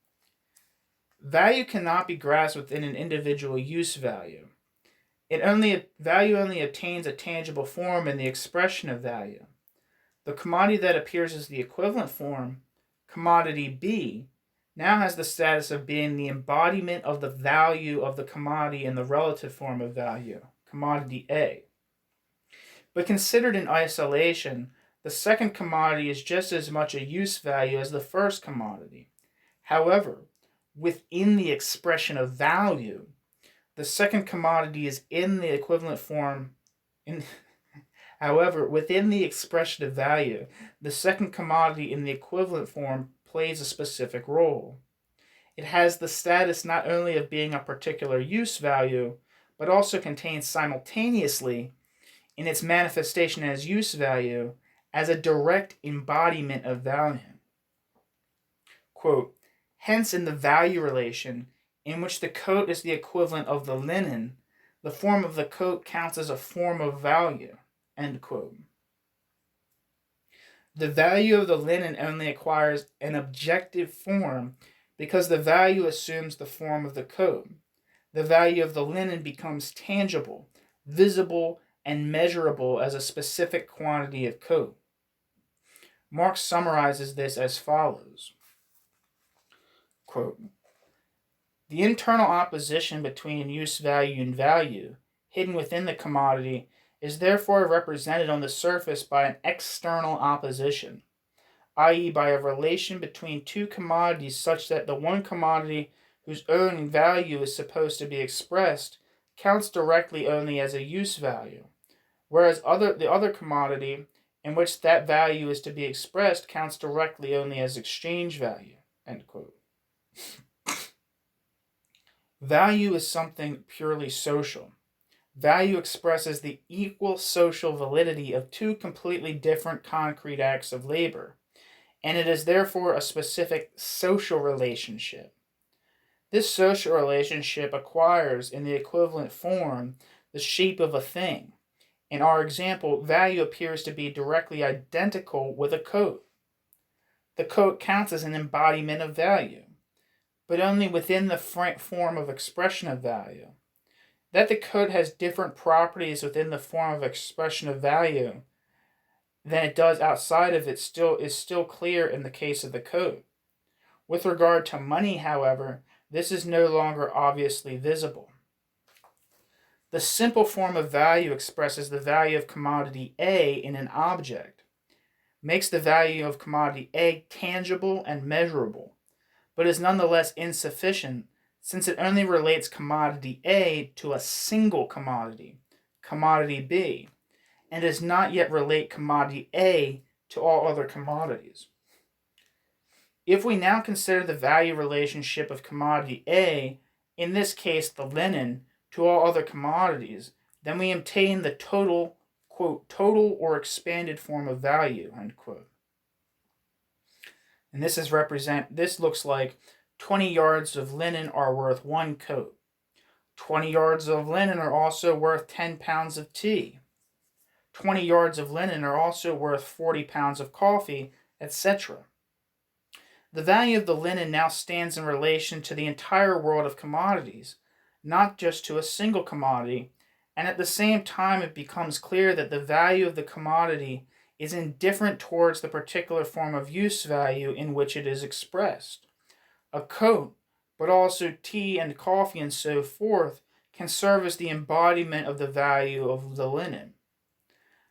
Value cannot be grasped within an individual use value. Value only obtains a tangible form in the expression of value. The commodity that appears as the equivalent form, commodity B, now has the status of being the embodiment of the value of the commodity in the relative form of value, commodity A. But considered in isolation, the second commodity is just as much a use value as the first commodity. However, within the expression of value, the second commodity is in the equivalent form. However, within the expression of value, the second commodity in the equivalent form plays a specific role. It has the status not only of being a particular use value, but also contains simultaneously, in its manifestation as use value, as a direct embodiment of value. Quote, hence in the value relation, in which the coat is the equivalent of the linen, the form of the coat counts as a form of value. End quote. The value of the linen only acquires an objective form because the value assumes the form of the coat. The value of the linen becomes tangible, visible, and measurable as a specific quantity of coat. Marx summarizes this as follows. Quote, the internal opposition between use value and value, hidden within the commodity, is therefore represented on the surface by an external opposition, i.e. by a relation between two commodities such that the one commodity whose own value is supposed to be expressed counts directly only as a use value, whereas the other commodity in which that value is to be expressed counts directly only as exchange value. End quote. Value is something purely social. Value expresses the equal social validity of two completely different concrete acts of labor, and it is therefore a specific social relationship. This social relationship acquires in the equivalent form the shape of a thing. In our example, value appears to be directly identical with a coat. The coat counts as an embodiment of value, but only within the form of expression of value. That the coat has different properties within the form of expression of value than it does outside of it is still clear in the case of the coat. With regard to money, however, this is no longer obviously visible. The simple form of value expresses the value of commodity A in an object, makes the value of commodity A tangible and measurable, but is nonetheless insufficient since it only relates commodity A to a single commodity, commodity B, and does not yet relate commodity A to all other commodities. If we now consider the value relationship of commodity A, in this case the linen, to all other commodities, then we obtain the total, quote, total or expanded form of value, end quote. And this looks like 20 yards of linen are worth one coat. 20 yards of linen are also worth 10 pounds of tea. 20 yards of linen are also worth 40 pounds of coffee, etc. The value of the linen now stands in relation to the entire world of commodities, not just to a single commodity, and at the same time it becomes clear that the value of the commodity is indifferent towards the particular form of use value in which it is expressed. A coat, but also tea and coffee and so forth, can serve as the embodiment of the value of the linen.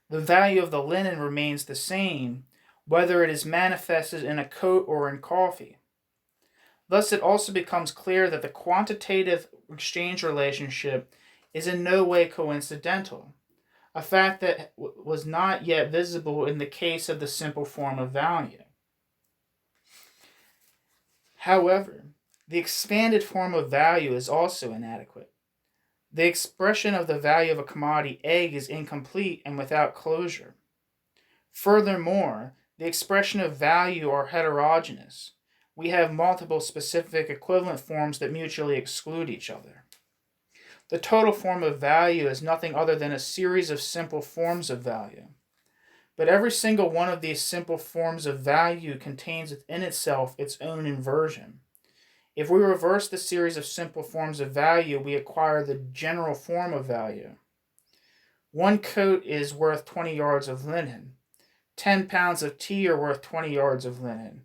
The value of the linen remains the same, whether it is manifested in a coat or in coffee. Thus, it also becomes clear that the quantitative exchange relationship is in no way coincidental, a fact that was not yet visible in the case of the simple form of value. However, the expanded form of value is also inadequate. The expression of the value of a commodity egg is incomplete and without closure. Furthermore, the expression of value are heterogeneous. We have multiple specific equivalent forms that mutually exclude each other. The total form of value is nothing other than a series of simple forms of value. But every single one of these simple forms of value contains within itself its own inversion. If we reverse the series of simple forms of value, we acquire the general form of value. One coat is worth 20 yards of linen. 10 pounds of tea are worth 20 yards of linen.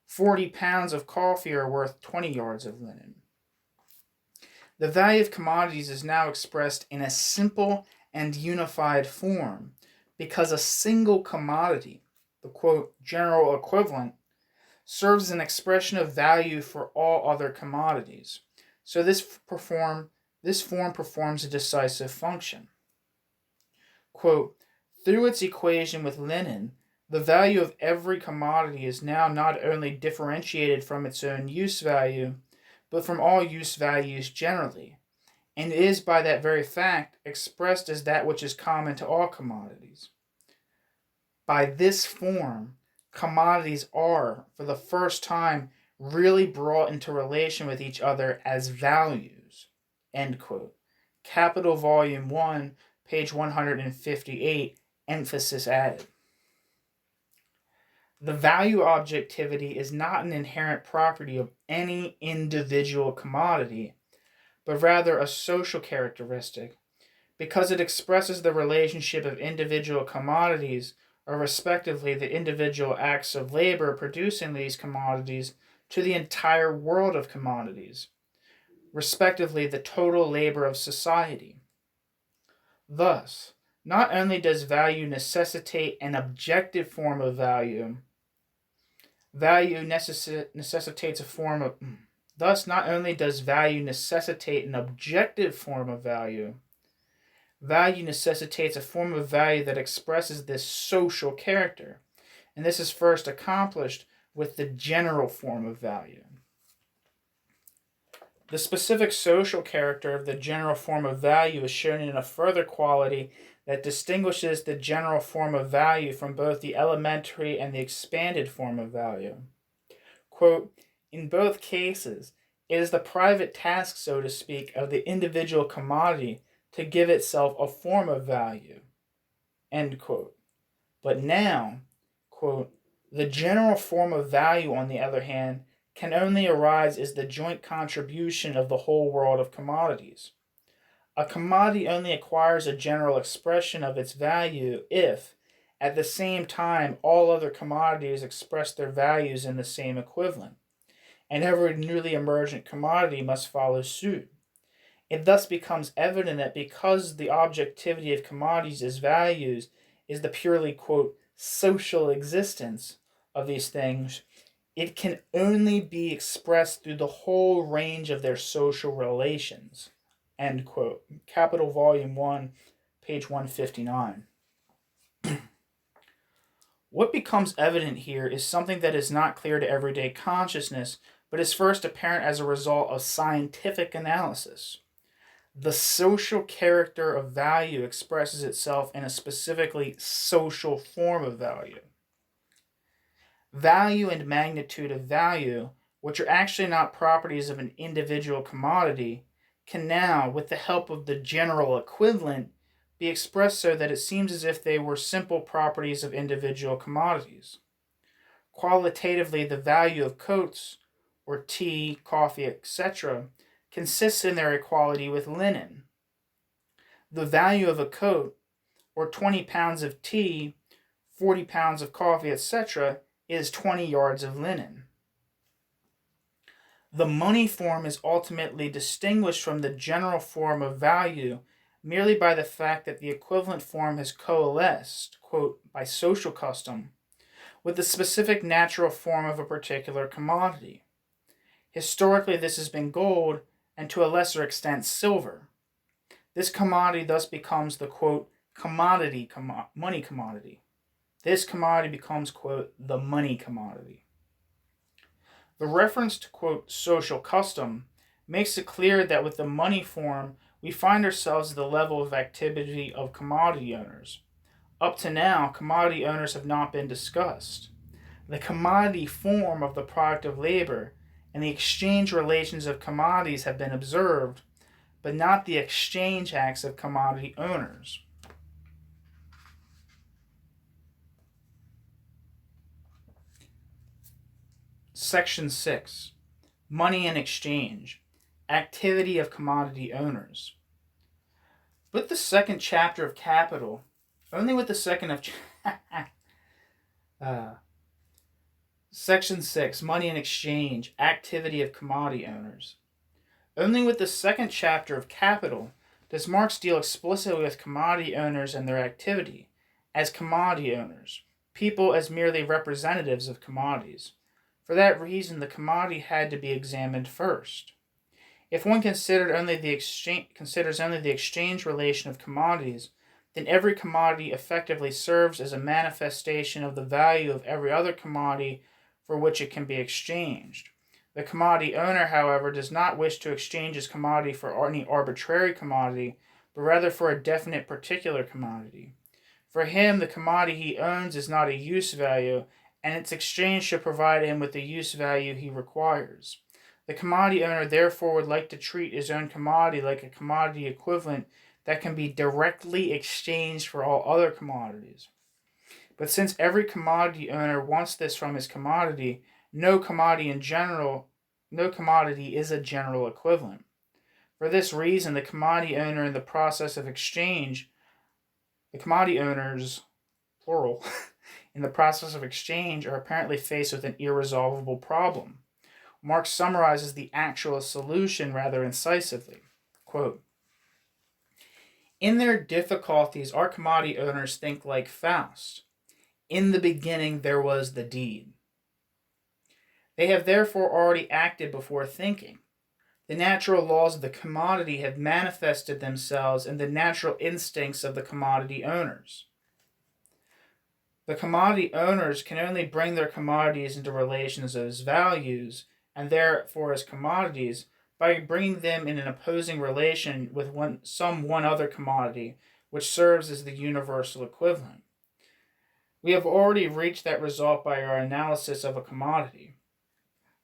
40 pounds of coffee are worth 20 yards of linen. The value of commodities is now expressed in a simple and unified form because a single commodity, the quote, general equivalent, serves as an expression of value for all other commodities. So this form performs a decisive function. Quote, through its equation with linen, the value of every commodity is now not only differentiated from its own use value, but from all use values generally, and is by that very fact expressed as that which is common to all commodities. By this form, commodities are, for the first time, really brought into relation with each other as values. End quote. Capital Volume 1, page 158, emphasis added. The value objectivity is not an inherent property of any individual commodity, but rather a social characteristic, because it expresses the relationship of individual commodities, or respectively the individual acts of labor producing these commodities, to the entire world of commodities, respectively the total labor of society. Thus, not only does value necessitate an objective form of value, necessitates a form of... Thus, not only does value necessitate an objective form of value, value necessitates a form of value that expresses this social character, and this is first accomplished with the general form of value. The specific social character of the general form of value is shown in a further quality that distinguishes the general form of value from both the elementary and the expanded form of value. Quote, in both cases, it is the private task, so to speak, of the individual commodity to give itself a form of value. End quote. But now, quote, the general form of value, on the other hand, can only arise as the joint contribution of the whole world of commodities. A commodity only acquires a general expression of its value if, at the same time, all other commodities express their values in the same equivalent, and every newly emergent commodity must follow suit. It thus becomes evident that because the objectivity of commodities as values is the purely, quote, social existence of these things, it can only be expressed through the whole range of their social relations. End quote. Capital Volume 1, page 159. What becomes evident here is something that is not clear to everyday consciousness, but is first apparent as a result of scientific analysis. The social character of value expresses itself in a specifically social form of value. Value and magnitude of value, which are actually not properties of an individual commodity, can now, with the help of the general equivalent, be expressed so that it seems as if they were simple properties of individual commodities. Qualitatively, the value of coats, or tea, coffee, etc., consists in their equality with linen. The value of a coat, or 20 pounds of tea, 40 pounds of coffee, etc., is 20 yards of linen. The money form is ultimately distinguished from the general form of value merely by the fact that the equivalent form has coalesced, quote, by social custom, with the specific natural form of a particular commodity. Historically, this has been gold, and to a lesser extent, silver. This commodity thus becomes the, quote, money commodity. This commodity becomes, quote, the money commodity. The reference to, quote, social custom makes it clear that with the money form, we find ourselves at the level of activity of commodity owners. Up to now, commodity owners have not been discussed. The commodity form of the product of labor and the exchange relations of commodities have been observed, but not the exchange acts of commodity owners. Section 6. money in exchange, activity of commodity owners. With the second chapter of Capital, only with the second of Section 6, money in exchange, activity of commodity owners. Only with the second chapter of Capital does Marx deal explicitly with commodity owners and their activity as commodity owners, people as merely representatives of commodities. For that reason, the commodity had to be examined first. If one considers only the exchange relation of commodities, then every commodity effectively serves as a manifestation of the value of every other commodity for which it can be exchanged. The commodity owner, however, does not wish to exchange his commodity for any arbitrary commodity, but rather for a definite particular commodity. For him, the commodity he owns is not a use value, and its exchange should provide him with the use value he requires. The commodity owner therefore would like to treat his own commodity like a commodity equivalent that can be directly exchanged for all other commodities. But since every commodity owner wants this from his commodity, no commodity is a general equivalent. For this reason, the commodity owner in the process of exchange, the commodity owners, plural, in the process of exchange are apparently faced with an irresolvable problem. Marx summarizes the actual solution rather incisively. Quote, "In their difficulties, our commodity owners think like Faust. In the beginning there was the deed. They have therefore already acted before thinking. The natural laws of the commodity have manifested themselves in the natural instincts of the commodity owners. The commodity owners can only bring their commodities into relations as values, and therefore as commodities, by bringing them in an opposing relation with one other commodity, which serves as the universal equivalent. We have already reached that result by our analysis of a commodity.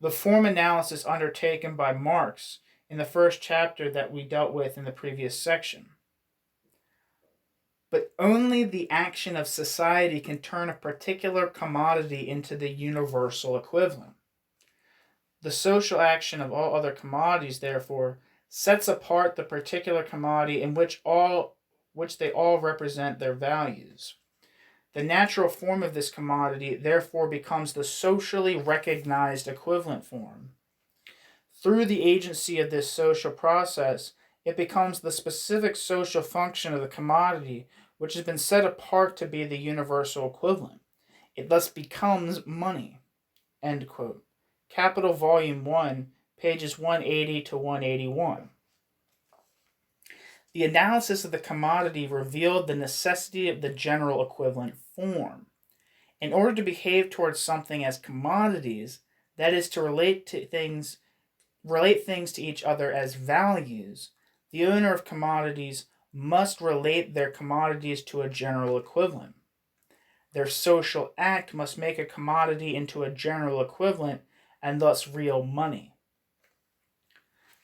The form analysis undertaken by Marx in the first chapter that we dealt with in the previous section. But only the action of society can turn a particular commodity into the universal equivalent. The social action of all other commodities, therefore, sets apart the particular commodity in which they all represent their values. The natural form of this commodity therefore becomes the socially recognized equivalent form. Through the agency of this social process, it becomes the specific social function of the commodity which has been set apart to be the universal equivalent. It thus becomes money." End quote. Capital Volume 1, pages 180 to 181. The analysis of the commodity revealed the necessity of the general equivalent form. In order to behave towards something as commodities, that is to relate things to each other as values, the owner of commodities must relate their commodities to a general equivalent. Their social act must make a commodity into a general equivalent and thus real money.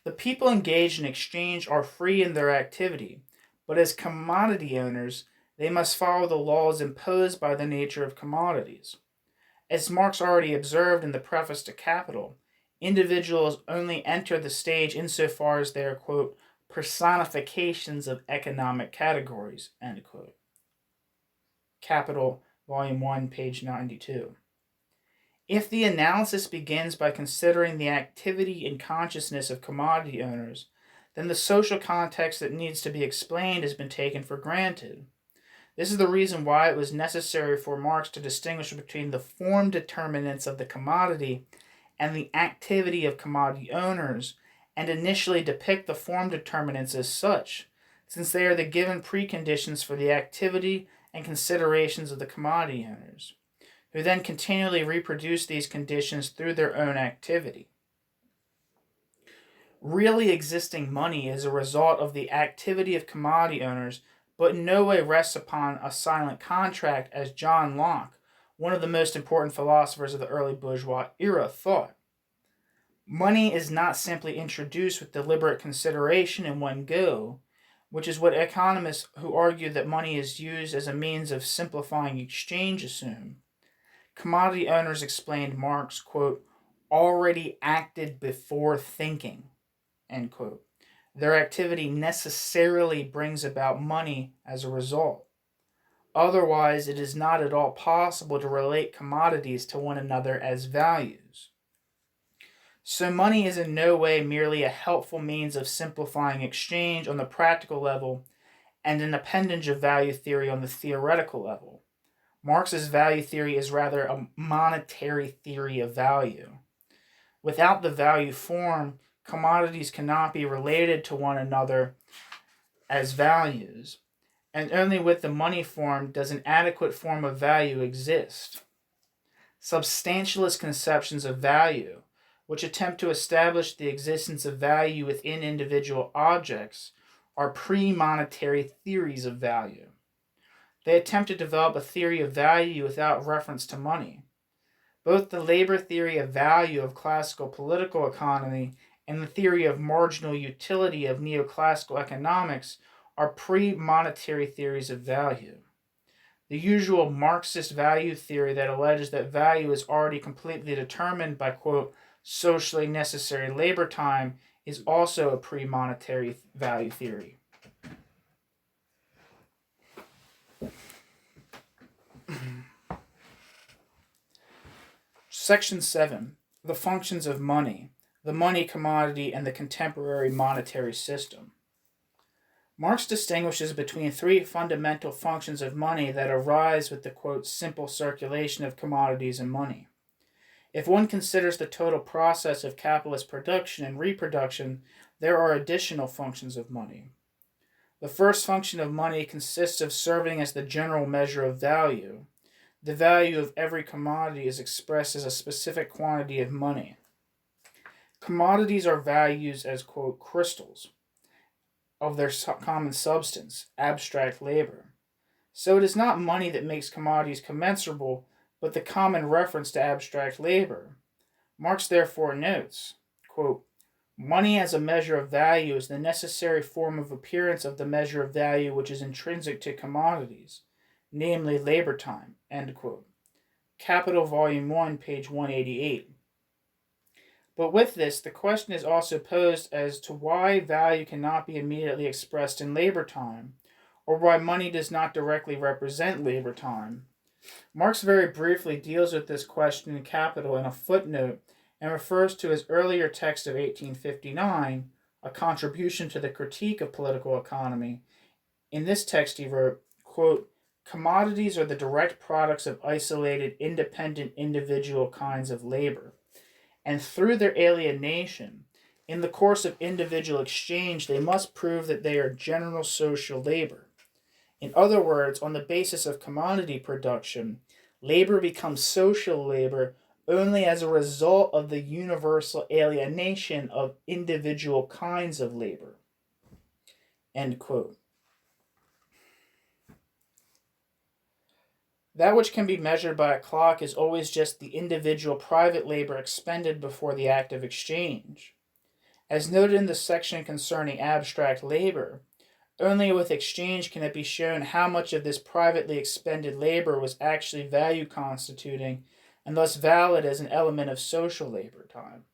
The people engaged in exchange are free in their activity, but as commodity owners, they must follow the laws imposed by the nature of commodities. As Marx already observed in the preface to Capital, individuals only enter the stage insofar as they are, quote, personifications of economic categories, end quote. Capital, Volume 1, page 92. If the analysis begins by considering the activity and consciousness of commodity owners, then the social context that needs to be explained has been taken for granted. This is the reason why it was necessary for Marx to distinguish between the form determinants of the commodity and the activity of commodity owners, and initially depict the form determinants as such, since they are the given preconditions for the activity and considerations of the commodity owners, who then continually reproduce these conditions through their own activity. Really existing money is a result of the activity of commodity owners, but in no way rests upon a silent contract, as John Locke, one of the most important philosophers of the early bourgeois era, thought. Money is not simply introduced with deliberate consideration in one go, which is what economists who argue that money is used as a means of simplifying exchange assume. Commodity owners, explained Marx, quote, already acted before thinking, end quote. Their activity necessarily brings about money as a result. Otherwise, it is not at all possible to relate commodities to one another as values. So money is in no way merely a helpful means of simplifying exchange on the practical level and an appendage of value theory on the theoretical level. Marx's value theory is rather a monetary theory of value. Without the value form, commodities cannot be related to one another as values, and only with the money form does an adequate form of value exist. Substantialist conceptions of value, which attempt to establish the existence of value within individual objects, are pre-monetary theories of value. They attempt to develop a theory of value without reference to money. Both the labor theory of value of classical political economy and the theory of marginal utility of neoclassical economics are pre-monetary theories of value. The usual Marxist value theory that alleges that value is already completely determined by, quote, socially necessary labor time is also a pre-monetary value theory. Section 7. The functions of money, the money commodity, and the contemporary monetary system. Marx distinguishes between three fundamental functions of money that arise with the, quote, simple circulation of commodities and money. If one considers the total process of capitalist production and reproduction, there are additional functions of money. The first function of money consists of serving as the general measure of value. The value of every commodity is expressed as a specific quantity of money. Commodities are valued as, quote, crystals of their common substance, abstract labor. So it is not money that makes commodities commensurable, but the common reference to abstract labor. Marx therefore notes, quote, money as a measure of value is the necessary form of appearance of the measure of value which is intrinsic to commodities, namely labor time, end quote. Capital Volume 1, page 188. But with this, the question is also posed as to why value cannot be immediately expressed in labor time, or why money does not directly represent labor time. Marx very briefly deals with this question in Capital in a footnote and refers to his earlier text of 1859, a contribution to the critique of political economy. In this text he wrote, quote, commodities are the direct products of isolated, independent, individual kinds of labor. And through their alienation, in the course of individual exchange, they must prove that they are general social labor. In other words, on the basis of commodity production, labor becomes social labor only as a result of the universal alienation of individual kinds of labor. End quote. That which can be measured by a clock is always just the individual private labor expended before the act of exchange. As noted in the section concerning abstract labor, only with exchange can it be shown how much of this privately expended labor was actually value constituting and thus valid as an element of social labor time.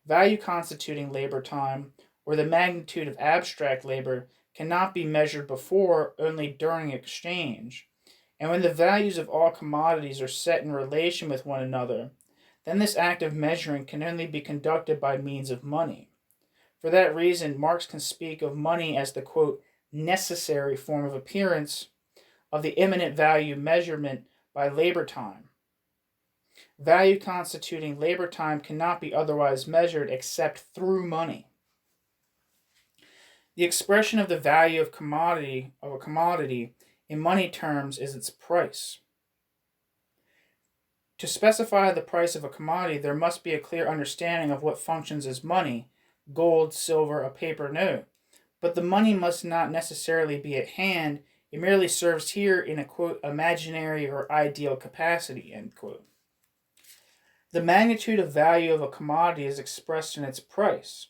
Value constituting labor time, or the magnitude of abstract labor, cannot be measured before, only during exchange. And when the values of all commodities are set in relation with one another, then this act of measuring can only be conducted by means of money. For that reason, Marx can speak of money as the, quote, necessary form of appearance of the immanent value measurement by labor time. Value constituting labor time cannot be otherwise measured except through money. The expression of the value of a commodity in money terms is its price. To specify the price of a commodity, there must be a clear understanding of what functions as money, gold, silver, a paper note. But the money must not necessarily be at hand. It merely serves here in a, quote, imaginary or ideal capacity, end quote. The magnitude of value of a commodity is expressed in its price,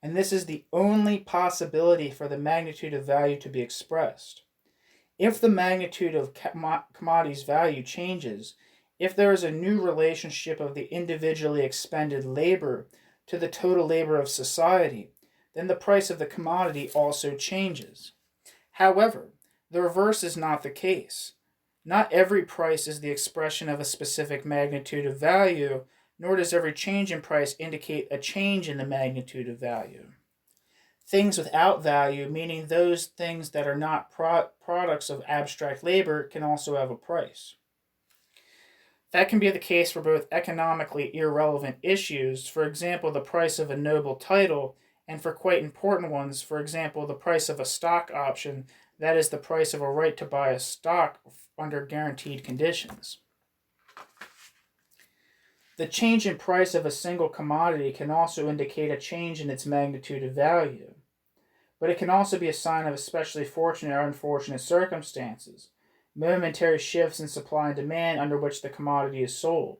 and this is the only possibility for the magnitude of value to be expressed. If the magnitude of commodity's value changes, If there is a new relationship of the individually expended labor to the total labor of society, then the price of the commodity also changes. However, the reverse is not the case. Not every price is the expression of a specific magnitude of value, nor does every change in price indicate a change in the magnitude of value. Things without value, meaning those things that are not products of abstract labor, can also have a price. That can be the case for both economically irrelevant issues, for example, the price of a noble title, and for quite important ones, for example, the price of a stock option, that is, the price of a right to buy a stock under guaranteed conditions. The change in price of a single commodity can also indicate a change in its magnitude of value, but it can also be a sign of especially fortunate or unfortunate circumstances, momentary shifts in supply and demand under which the commodity is sold.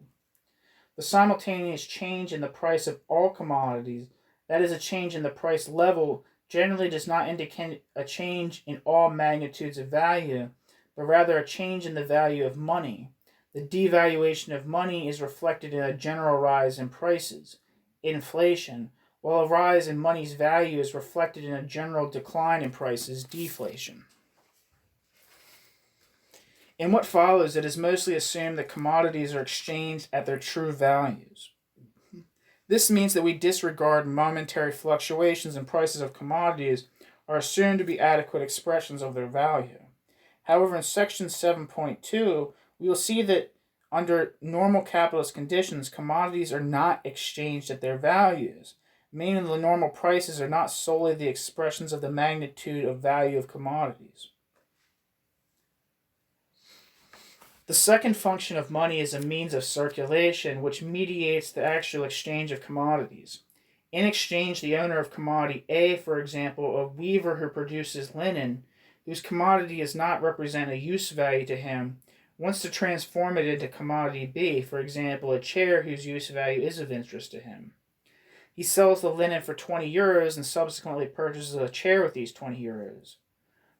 The simultaneous change in the price of all commodities, that is, a change in the price level, generally does not indicate a change in all magnitudes of value, but rather a change in the value of money. The devaluation of money is reflected in a general rise in prices, inflation, while a rise in money's value is reflected in a general decline in prices, deflation. In what follows, it is mostly assumed that commodities are exchanged at their true values. This means that we disregard momentary fluctuations in prices of commodities are assumed to be adequate expressions of their value. However, in section 7.2, we will see that under normal capitalist conditions, commodities are not exchanged at their values, meaning the normal prices are not solely the expressions of the magnitude of value of commodities. The second function of money is a means of circulation which mediates the actual exchange of commodities. In exchange, the owner of commodity A, for example, a weaver who produces linen, whose commodity does not represent a use value to him, wants to transform it into commodity B, for example, a chair whose use value is of interest to him. He sells the linen for 20 euros and subsequently purchases a chair with these 20 euros.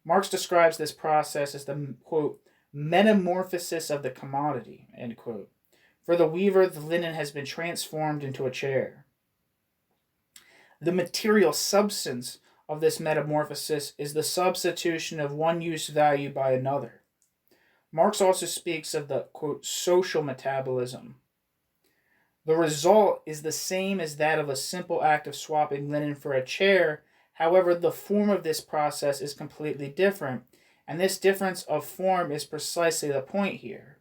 Marx describes this process as the, quote, metamorphosis of the commodity, end quote. For the weaver, the linen has been transformed into a chair. The material substance of this metamorphosis is the substitution of one use value by another. Marx also speaks of the, quote, social metabolism. The result is the same as that of a simple act of swapping linen for a chair. However, the form of this process is completely different, and this difference of form is precisely the point here.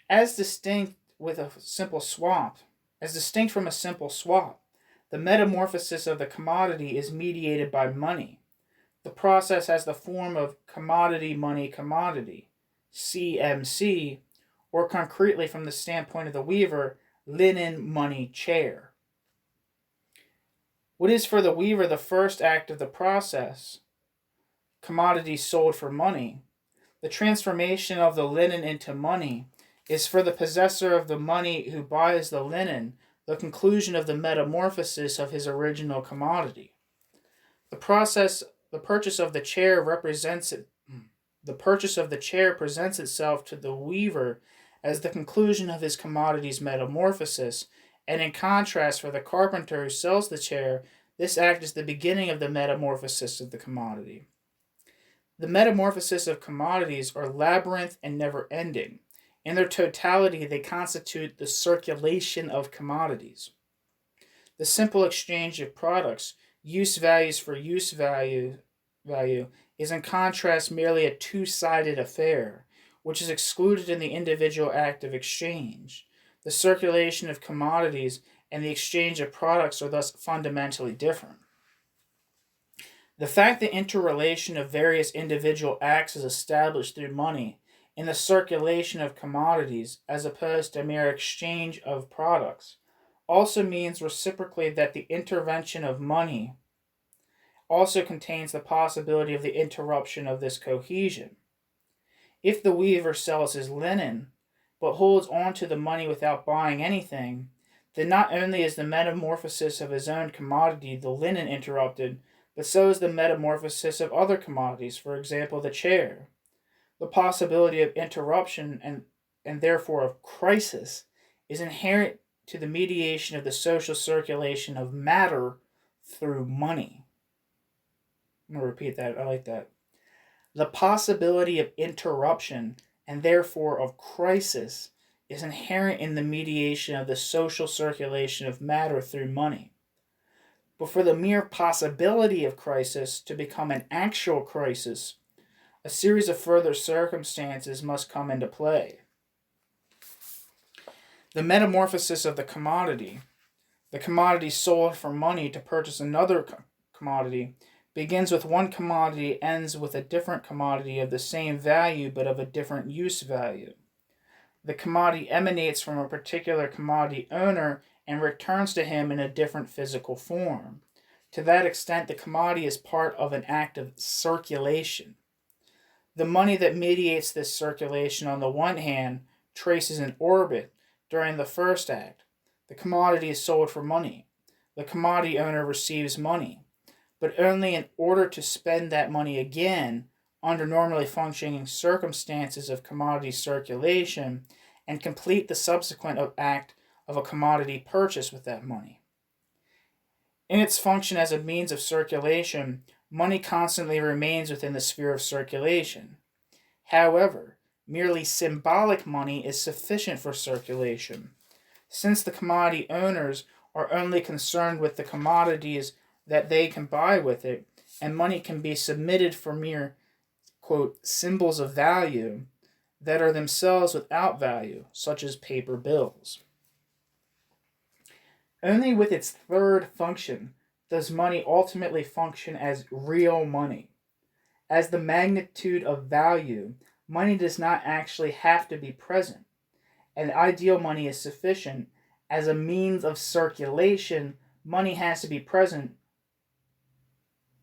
As distinct from a simple swap, the metamorphosis of the commodity is mediated by money. The process has the form of commodity, money, commodity, CMC, or concretely from the standpoint of the weaver, linen, money, chair. What is for the weaver the first act of the process? Commodity sold for money. The transformation of the linen into money is for the possessor of the money who buys the linen the conclusion of the metamorphosis of his original commodity. The purchase of the chair presents itself to the weaver as the conclusion of his commodity's metamorphosis, and in contrast, for the carpenter who sells the chair, this act is the beginning of the metamorphosis of the commodity. The metamorphosis of commodities are labyrinth and never-ending. In their totality, they constitute the circulation of commodities. The simple exchange of products, use values for use value, is in contrast merely a two-sided affair, which is excluded in the individual act of exchange. The circulation of commodities and the exchange of products are thus fundamentally different. The fact that interrelation of various individual acts is established through money in the circulation of commodities as opposed to mere exchange of products also means reciprocally that the intervention of money also contains the possibility of the interruption of this cohesion. If the weaver sells his linen but holds on to the money without buying anything, then not only is the metamorphosis of his own commodity, the linen, interrupted, but so is the metamorphosis of other commodities, for example, the chair. The possibility of interruption and and therefore of crisis, is inherent to the mediation of the social circulation of matter through money. I'm going to repeat that. I like that. The possibility of interruption and therefore of crisis is inherent in the mediation of the social circulation of matter through money. But for the mere possibility of crisis to become an actual crisis, a series of further circumstances must come into play. The metamorphosis of the commodity sold for money to purchase another commodity, begins with one commodity, ends with a different commodity of the same value but of a different use value. The commodity emanates from a particular commodity owner and returns to him in a different physical form. To that extent, the commodity is part of an act of circulation. The money that mediates this circulation, on the one hand, traces an orbit during the first act. The commodity is sold for money. The commodity owner receives money, but only in order to spend that money again under normally functioning circumstances of commodity circulation and complete the subsequent act of a commodity purchase with that money. In its function as a means of circulation, money constantly remains within the sphere of circulation. However, merely symbolic money is sufficient for circulation, since the commodity owners are only concerned with the commodities that they can buy with it, and money can be submitted for mere, quote, symbols of value that are themselves without value, such as paper bills. Only with its third function does money ultimately function as real money. As the magnitude of value, money does not actually have to be present, and ideal money is sufficient. As a means of circulation, money has to be present,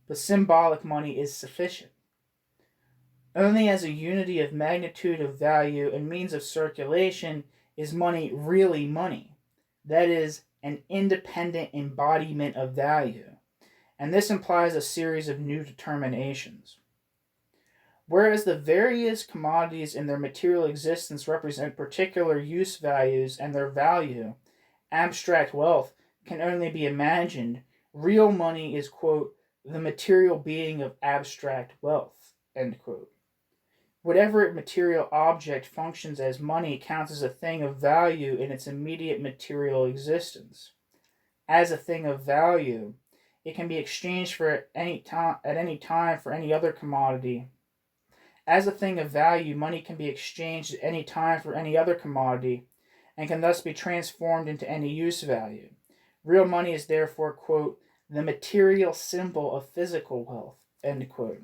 but symbolic money is sufficient. Only as a unity of magnitude of value and means of circulation is money really money, that is, an independent embodiment of value, and this implies a series of new determinations. Whereas the various commodities in their material existence represent particular use values and their value, abstract wealth can only be imagined. Real money is, quote, the material being of abstract wealth, end quote. Whatever material object functions as money counts as a thing of value in its immediate material existence. As a thing of value, it can be exchanged for at any time for any other commodity. As a thing of value, money can be exchanged at any time for any other commodity, and can thus be transformed into any use value. Real money is therefore, quote, the material symbol of physical wealth, end quote.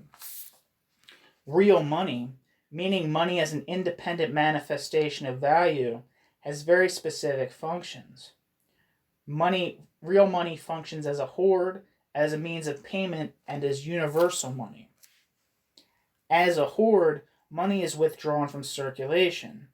Real money, meaning money as an independent manifestation of value, has very specific functions. Real money functions as a hoard, as a means of payment, and as universal money. As a hoard, money is withdrawn from circulation.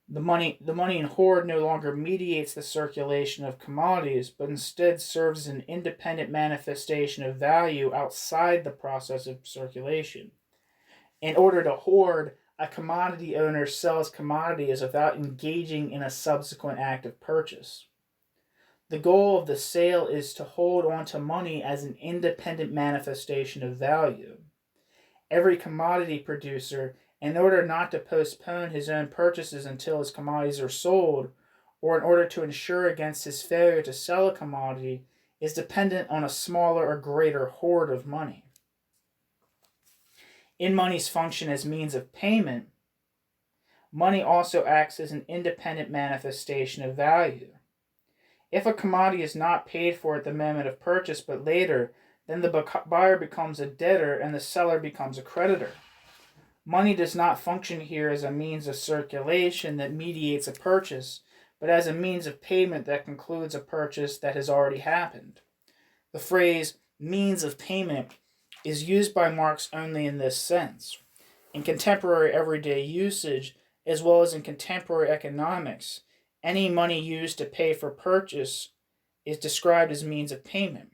The money in hoard no longer mediates the circulation of commodities, but instead serves as an independent manifestation of value outside the process of circulation. In order to hoard, a commodity owner sells commodities without engaging in a subsequent act of purchase. The goal of the sale is to hold on to money as an independent manifestation of value. Every commodity producer, in order not to postpone his own purchases until his commodities are sold, or in order to ensure against his failure to sell a commodity, is dependent on a smaller or greater hoard of money. In money's function as means of payment, money also acts as an independent manifestation of value. If a commodity is not paid for at the moment of purchase but later, then the buyer becomes a debtor and the seller becomes a creditor. Money does not function here as a means of circulation that mediates a purchase, but as a means of payment that concludes a purchase that has already happened. The phrase means of payment is used by Marx only in this sense. In contemporary everyday usage, as well as in contemporary economics, any money used to pay for purchase is described as means of payment,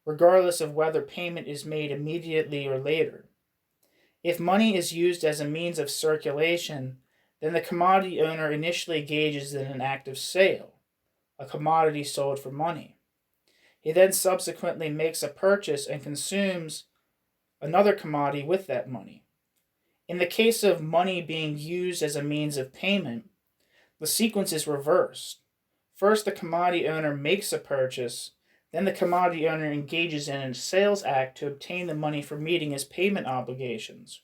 regardless of whether payment is made immediately or later. If money is used as a means of circulation, then the commodity owner initially engages in an act of sale, a commodity sold for money. He then subsequently makes a purchase and consumes another commodity with that money. In the case of money being used as a means of payment, the sequence is reversed. First, the commodity owner makes a purchase, then the commodity owner engages in a sales act to obtain the money for meeting his payment obligations.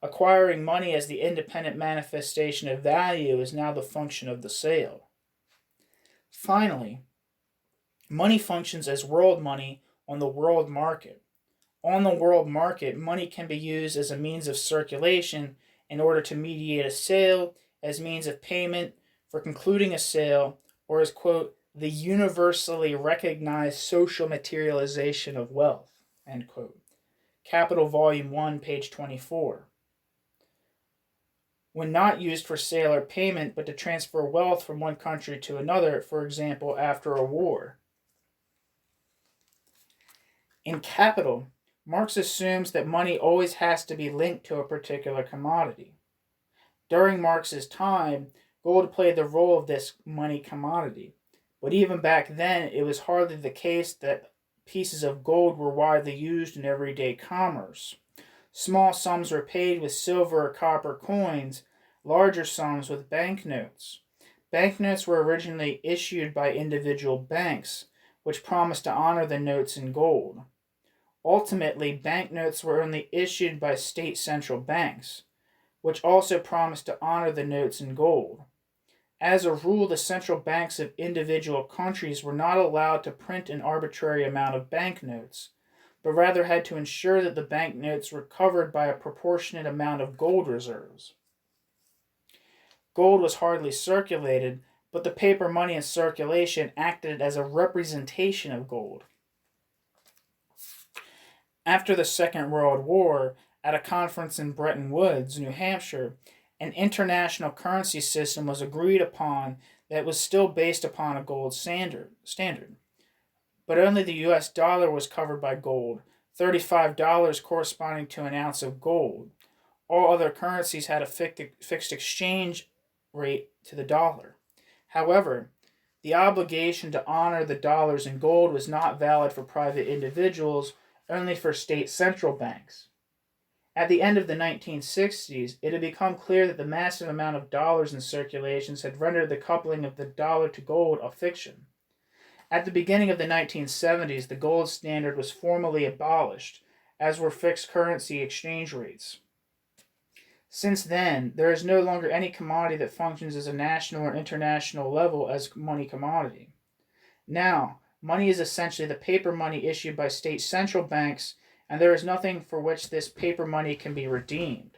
Acquiring money as the independent manifestation of value is now the function of the sale. Finally, money functions as world money on the world market. On the world market, money can be used as a means of circulation in order to mediate a sale, as means of payment for concluding a sale, or as, quote, the universally recognized social materialization of wealth, end quote. Capital Volume 1, page 24. When not used for sale or payment, but to transfer wealth from one country to another, for example, after a war. In Capital, Marx assumes that money always has to be linked to a particular commodity. During Marx's time, gold played the role of this money commodity, but even back then it was hardly the case that pieces of gold were widely used in everyday commerce. Small sums were paid with silver or copper coins, larger sums with banknotes. Banknotes were originally issued by individual banks, which promised to honor the notes in gold. Ultimately, banknotes were only issued by state central banks, which also promised to honor the notes in gold. As a rule, the central banks of individual countries were not allowed to print an arbitrary amount of banknotes, but rather had to ensure that the banknotes were covered by a proportionate amount of gold reserves. Gold was hardly circulated, but the paper money in circulation acted as a representation of gold. After the Second World War, at a conference in Bretton Woods, New Hampshire, an international currency system was agreed upon that was still based upon a gold standard. But only the US dollar was covered by gold, $35 corresponding to an ounce of gold. All other currencies had a fixed exchange rate to the dollar. However, the obligation to honor the dollars in gold was not valid for private individuals, only for state central banks. At the end of the 1960s, it had become clear that the massive amount of dollars in circulations had rendered the coupling of the dollar to gold a fiction. At the beginning of the 1970s, the gold standard was formally abolished, as were fixed currency exchange rates. Since then, there is no longer any commodity that functions as a national or international level as money commodity. Now, money is essentially the paper money issued by state central banks, and there is nothing for which this paper money can be redeemed.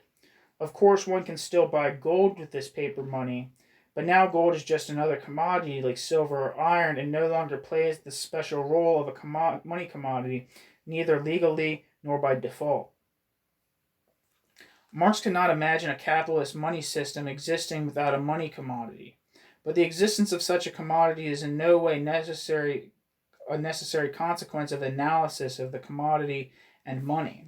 Of course, one can still buy gold with this paper money, but now gold is just another commodity like silver or iron and no longer plays the special role of a money commodity, neither legally nor by default. Marx could not imagine a capitalist money system existing without a money commodity, but the existence of such a commodity is in no way a necessary consequence of the analysis of the commodity and money.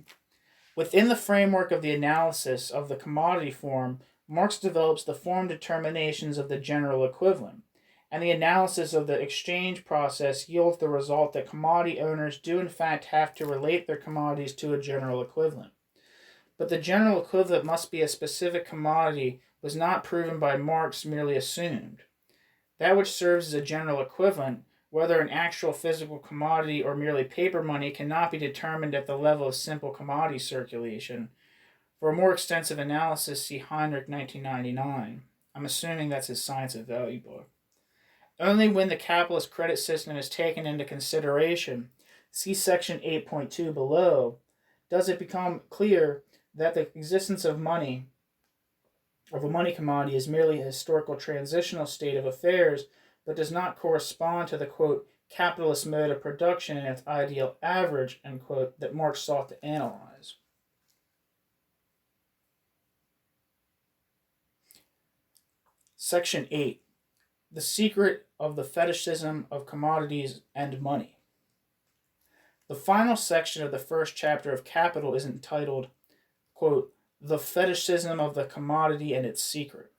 Within the framework of the analysis of the commodity form, Marx develops the form determinations of the general equivalent, and the analysis of the exchange process yields the result that commodity owners do in fact have to relate their commodities to a general equivalent. But the general equivalent must be a specific commodity was not proven by Marx, merely assumed. That which serves as a general equivalent, whether an actual physical commodity or merely paper money, cannot be determined at the level of simple commodity circulation. For a more extensive analysis, see Heinrich 1999. I'm assuming that's his Science of Value book. Only when the capitalist credit system is taken into consideration, see section 8.2 below, does it become clear that the existence of a money commodity is merely a historical transitional state of affairs, but does not correspond to the, quote, capitalist mode of production and its ideal average, end quote, that Marx sought to analyze. Section 8. The secret of the fetishism of commodities and money. The final section of the first chapter of Capital is entitled, quote, the fetishism of the commodity and its secret.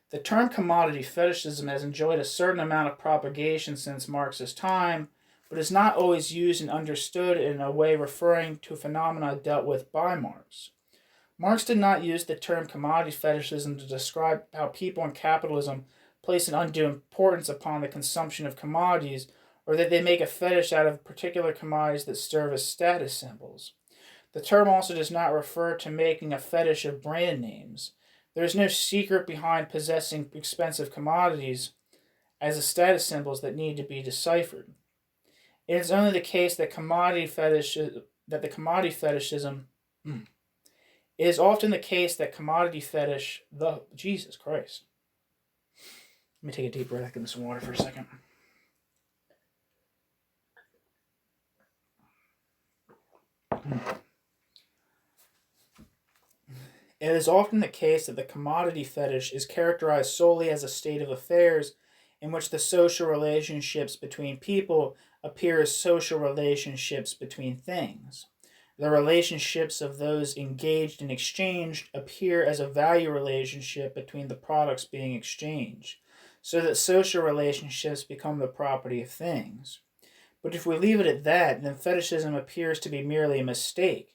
The term commodity fetishism has enjoyed a certain amount of propagation since Marx's time, but is not always used and understood in a way referring to phenomena dealt with by Marx. Marx did not use the term commodity fetishism to describe how people in capitalism place an undue importance upon the consumption of commodities, or that they make a fetish out of particular commodities that serve as status symbols. The term also does not refer to making a fetish of brand names. There is no secret behind possessing expensive commodities as a status symbols that need to be deciphered. It is only the case that the commodity fetishism. It is often the case that commodity fetish Jesus Christ. Let me take a deep breath and some water for a second. It is often the case that the commodity fetish is characterized solely as a state of affairs in which the social relationships between people appear as social relationships between things. The relationships of those engaged in exchange appear as a value relationship between the products being exchanged, so that social relationships become the property of things. But if we leave it at that, then fetishism appears to be merely a mistake.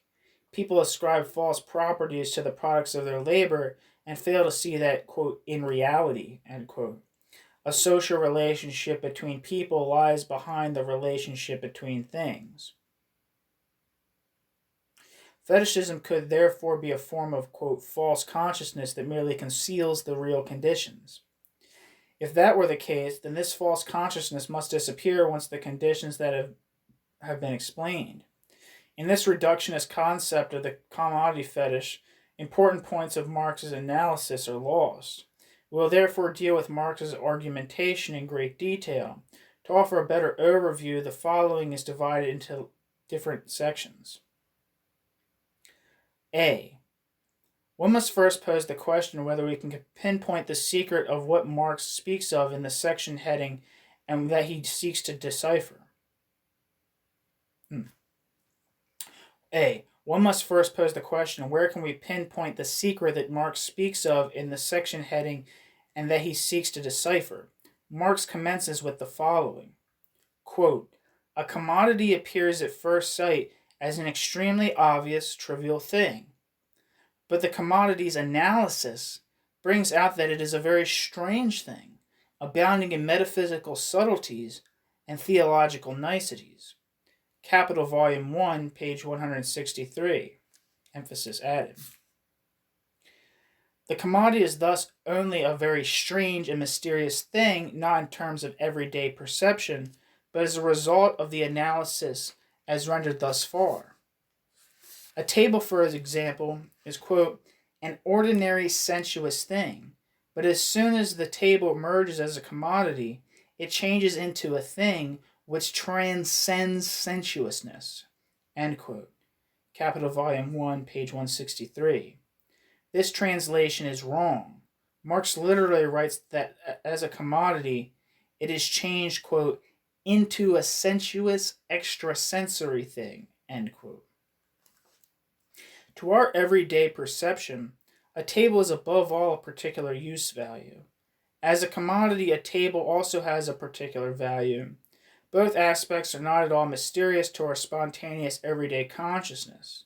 People ascribe false properties to the products of their labor and fail to see that, quote, in reality, end quote, a social relationship between people lies behind the relationship between things. Fetishism could therefore be a form of, quote, false consciousness that merely conceals the real conditions. If that were the case, then this false consciousness must disappear once the conditions that have been explained. In this reductionist concept of the commodity fetish, important points of Marx's analysis are lost. We will therefore deal with Marx's argumentation in great detail. To offer a better overview, the following is divided into different sections. A. One must first pose the question whether we can pinpoint the secret of what Marx speaks of in the section heading and that he seeks to decipher. A. One must first pose the question, where can we pinpoint the secret that Marx speaks of in the section heading and that he seeks to decipher? Marx commences with the following, quote, a commodity appears at first sight as an extremely obvious, trivial thing. But the commodity's analysis brings out that it is a very strange thing, abounding in metaphysical subtleties and theological niceties. Capital Volume 1, page 163. Emphasis added. The commodity is thus only a very strange and mysterious thing, not in terms of everyday perception, but as a result of the analysis as rendered thus far. A table, for example, is, quote, an ordinary sensuous thing, but as soon as the table emerges as a commodity, it changes into a thing which transcends sensuousness, end quote. Capital Volume 1, page 163. This translation is wrong. Marx literally writes that as a commodity, it is changed, quote, into a sensuous extrasensory thing, end quote. To our everyday perception, a table is above all a particular use value. As a commodity, a table also has a particular value. Both aspects are not at all mysterious to our spontaneous everyday consciousness.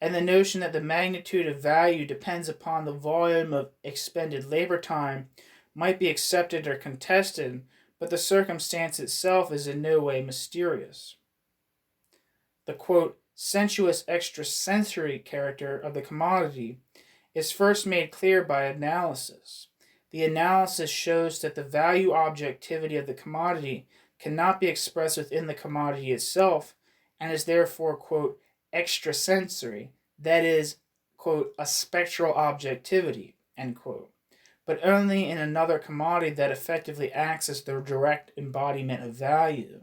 And the notion that the magnitude of value depends upon the volume of expended labor time might be accepted or contested, but the circumstance itself is in no way mysterious. The, quote, sensuous extrasensory character of the commodity is first made clear by analysis. The analysis shows that the value objectivity of the commodity cannot be expressed within the commodity itself and is therefore, quote, extrasensory, that is, quote, a spectral objectivity, end quote, but only in another commodity that effectively acts as the direct embodiment of value.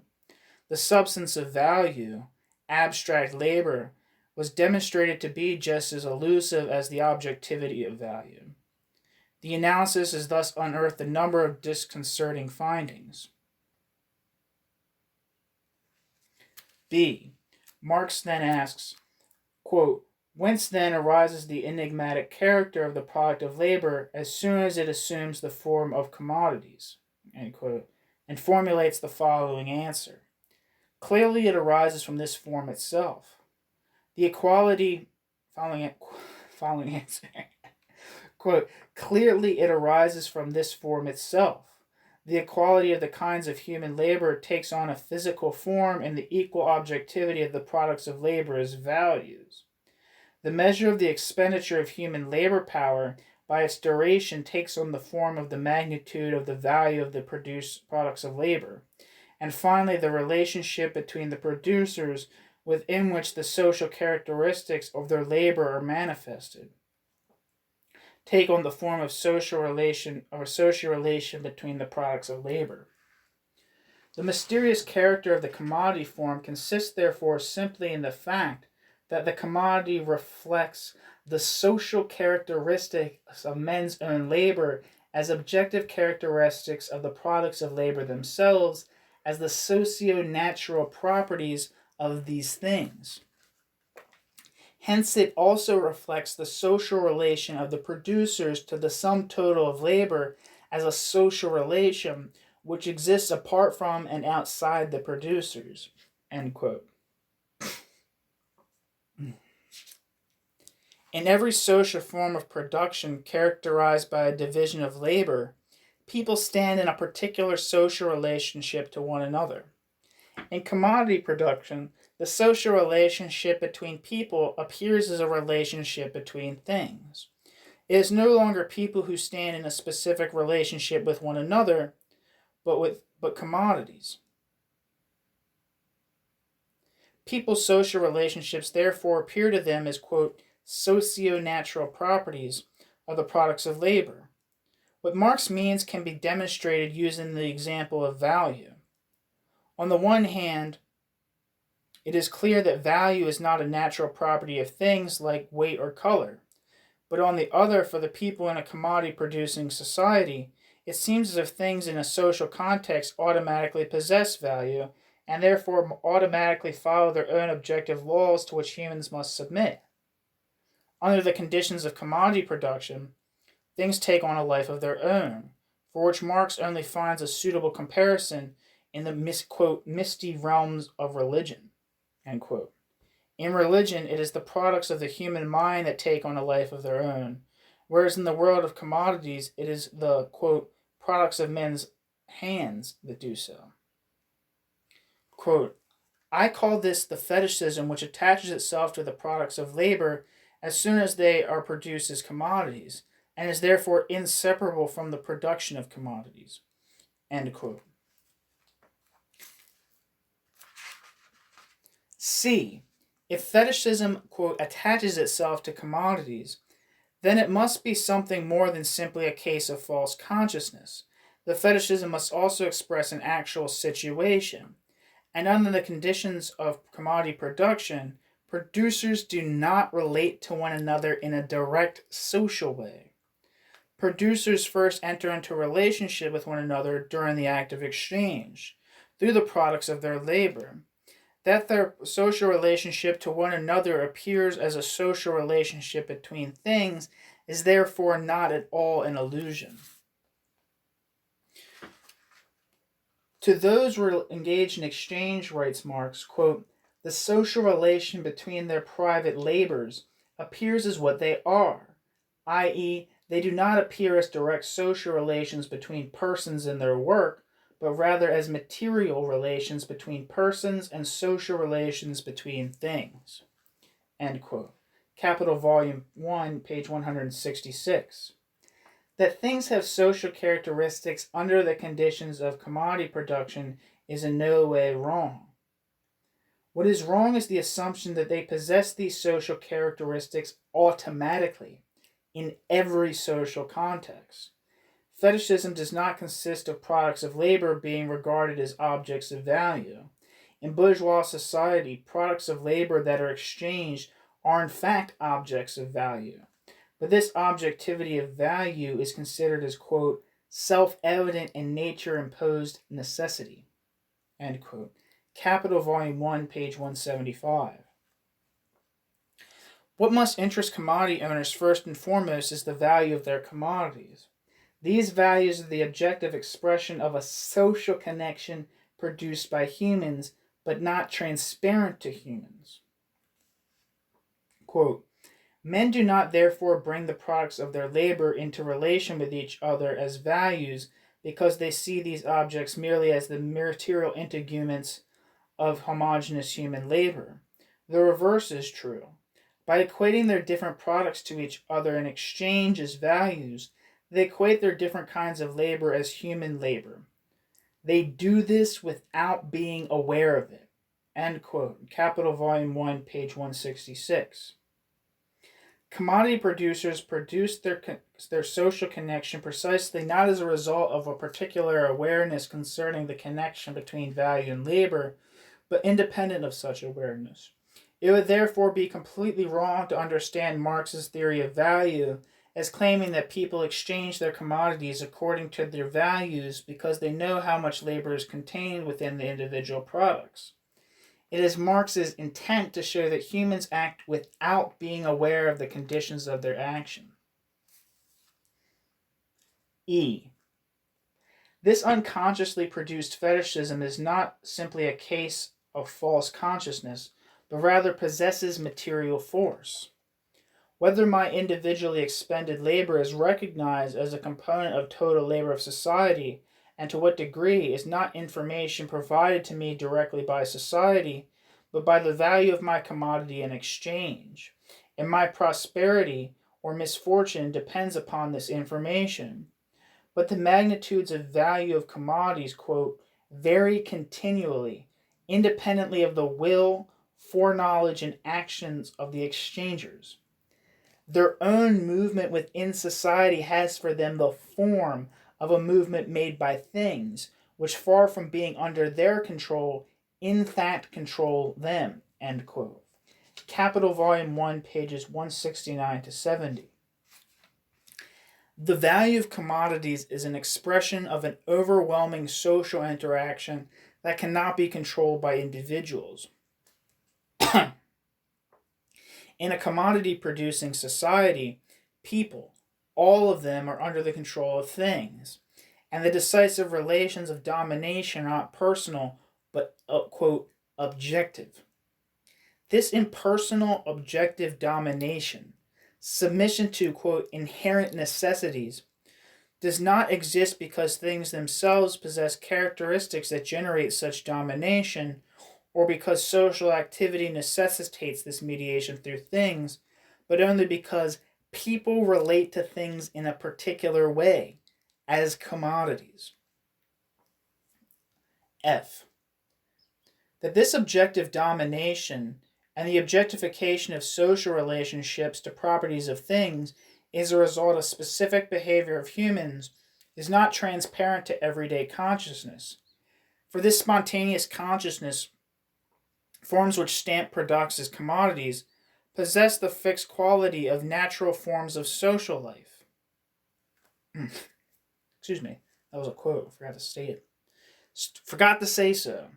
The substance of value, abstract labor, was demonstrated to be just as elusive as the objectivity of value. The analysis has thus unearthed a number of disconcerting findings. B. Marx then asks, quote, Whence then arises the enigmatic character of the product of labor as soon as it assumes the form of commodities, end quote, and formulates the following answer. Clearly it arises from this form itself. The equality, following answer, quote, clearly it arises from this form itself. The equality of the kinds of human labor takes on a physical form in the equal objectivity of the products of labor as values. The measure of the expenditure of human labor power by its duration takes on the form of the magnitude of the value of the produced products of labor. And finally, the relationship between the producers within which the social characteristics of their labor are manifested take on the form of social relation between the products of labor. The mysterious character of the commodity form consists therefore simply in the fact that the commodity reflects the social characteristics of men's own labor as objective characteristics of the products of labor themselves, as the socio-natural properties of these things. Hence, it also reflects the social relation of the producers to the sum total of labor as a social relation which exists apart from and outside the producers. End quote. In every social form of production characterized by a division of labor, people stand in a particular social relationship to one another. In commodity production, the social relationship between people appears as a relationship between things. It is no longer people who stand in a specific relationship with one another, but commodities. People's social relationships therefore appear to them as, quote, socio-natural properties of the products of labor. What Marx means can be demonstrated using the example of value. On the one hand, it is clear that value is not a natural property of things like weight or color. But on the other, for the people in a commodity-producing society, it seems as if things in a social context automatically possess value, and therefore automatically follow their own objective laws to which humans must submit. Under the conditions of commodity production, things take on a life of their own, for which Marx only finds a suitable comparison in the, quote, misty realms of religion, end quote. In religion, it is the products of the human mind that take on a life of their own, whereas in the world of commodities, it is the, quote, products of men's hands that do so. Quote, I call this the fetishism which attaches itself to the products of labor as soon as they are produced as commodities, and is therefore inseparable from the production of commodities. End quote. C. If fetishism, quote, attaches itself to commodities, then it must be something more than simply a case of false consciousness. The fetishism must also express an actual situation. And under the conditions of commodity production, producers do not relate to one another in a direct social way. Producers first enter into a relationship with one another during the act of exchange, through the products of their labor. That their social relationship to one another appears as a social relationship between things is therefore not at all an illusion. To those who are engaged in exchange, writes Marx, quote, the social relation between their private labors appears as what they are, i.e., they do not appear as direct social relations between persons and their work, but rather as material relations between persons and social relations between things. End quote. Capital Volume 1, page 166. That things have social characteristics under the conditions of commodity production is in no way wrong. What is wrong is the assumption that they possess these social characteristics automatically in every social context. Fetishism does not consist of products of labor being regarded as objects of value. In bourgeois society, products of labor that are exchanged are in fact objects of value. But this objectivity of value is considered as, quote, self-evident and nature-imposed necessity, end quote. Capital Volume 1, page 175. What must interest commodity owners first and foremost is the value of their commodities. These values are the objective expression of a social connection produced by humans, but not transparent to humans. Quote, men do not therefore bring the products of their labor into relation with each other as values because they see these objects merely as the material integuments of homogeneous human labor. The reverse is true. By equating their different products to each other in exchange as values, they equate their different kinds of labor as human labor. They do this without being aware of it. End quote. Capital Volume 1, page 166. Commodity producers produce their social connection precisely not as a result of a particular awareness concerning the connection between value and labor, but independent of such awareness. It would therefore be completely wrong to understand Marx's theory of value as claiming that people exchange their commodities according to their values because they know how much labor is contained within the individual products. It is Marx's intent to show that humans act without being aware of the conditions of their action. E. This unconsciously produced fetishism is not simply a case of false consciousness, but rather possesses material force. Whether my individually expended labor is recognized as a component of total labor of society, and to what degree, is not information provided to me directly by society, but by the value of my commodity in exchange. And my prosperity or misfortune depends upon this information. But the magnitudes of value of commodities, quote, vary continually, independently of the will, foreknowledge, and actions of the exchangers. Their own movement within society has for them the form of a movement made by things, which far from being under their control, in fact control them, end quote. Capital Volume 1, pages 169 to 70. The value of commodities is an expression of an overwhelming social interaction that cannot be controlled by individuals. In a commodity-producing society, people, all of them, are under the control of things, and the decisive relations of domination are not personal, but, quote, objective. This impersonal, objective domination, submission to, quote, inherent necessities, does not exist because things themselves possess characteristics that generate such domination, or because social activity necessitates this mediation through things, but only because people relate to things in a particular way, as commodities. F. That this objective domination and the objectification of social relationships to properties of things is a result of specific behavior of humans is not transparent to everyday consciousness. For this spontaneous consciousness, forms which stamp products as commodities possess the fixed quality of natural forms of social life. Excuse me, that was a quote. I forgot to state it. Forgot to say so.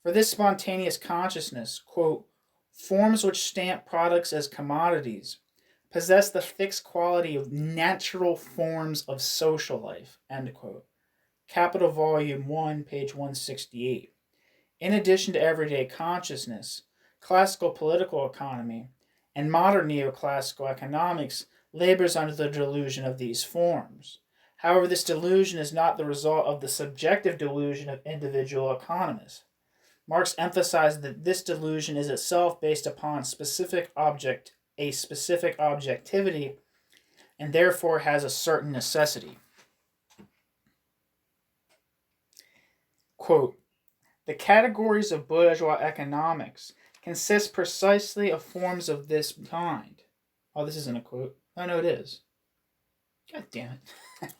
For this spontaneous consciousness, quote, forms which stamp products as commodities possess the fixed quality of natural forms of social life, end quote. Capital Volume 1, page 168. In addition to everyday consciousness, classical political economy and modern neoclassical economics labors under the delusion of these forms. However, this delusion is not the result of the subjective delusion of individual economists. Marx emphasized that this delusion is itself based upon a specific objectivity, and therefore has a certain necessity. Quote, the categories of bourgeois economics consist precisely of forms of this kind. Oh, this isn't a quote. Oh, no, it is. God damn it.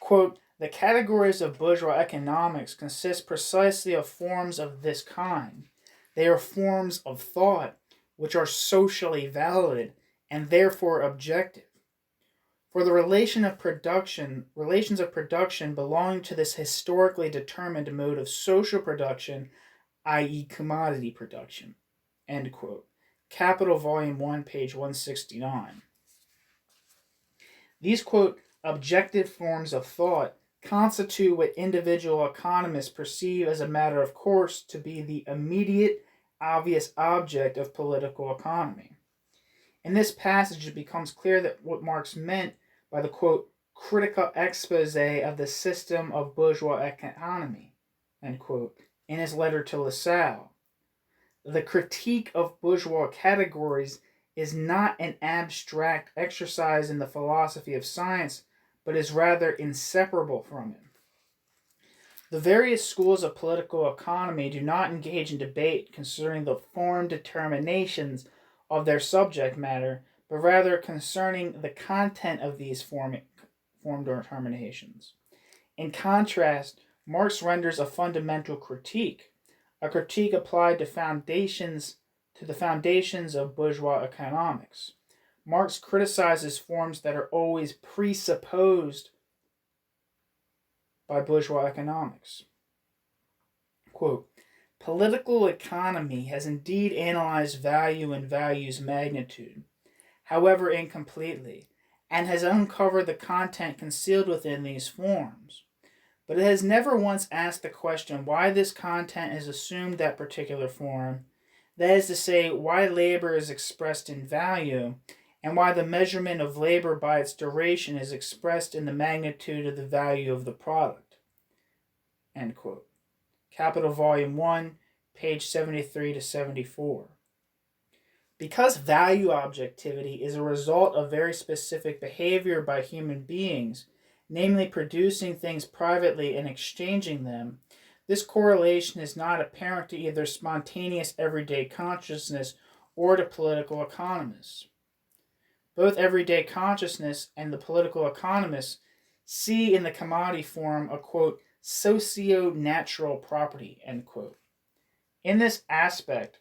Quote, the categories of bourgeois economics consist precisely of forms of this kind. They are forms of thought which are socially valid and therefore objective. For the relations of production belonging to this historically determined mode of social production, i.e. commodity production, end quote. Capital Volume 1, page 169. These, quote, objective forms of thought constitute what individual economists perceive as a matter of course to be the immediate, obvious object of political economy. In this passage, it becomes clear that what Marx meant by the, quote, critical expose of the system of bourgeois economy, end quote, in his letter to Lassalle. The critique of bourgeois categories is not an abstract exercise in the philosophy of science, but is rather inseparable from it. The various schools of political economy do not engage in debate concerning the form determinations of their subject matter, but rather concerning the content of these form determinations. In contrast, Marx renders a fundamental critique, a critique applied to the foundations of bourgeois economics. Marx criticizes forms that are always presupposed by bourgeois economics. Quote, political economy has indeed analyzed value and value's magnitude, however incompletely, and has uncovered the content concealed within these forms. But it has never once asked the question why this content has assumed that particular form, that is to say, why labor is expressed in value, and why the measurement of labor by its duration is expressed in the magnitude of the value of the product. End quote. Capital Volume 1, page 73 to 74. Because value objectivity is a result of very specific behavior by human beings, namely producing things privately and exchanging them, this correlation is not apparent to either spontaneous everyday consciousness or to political economists. Both everyday consciousness and the political economists see in the commodity form a, quote, socio-natural property, end quote. In this aspect,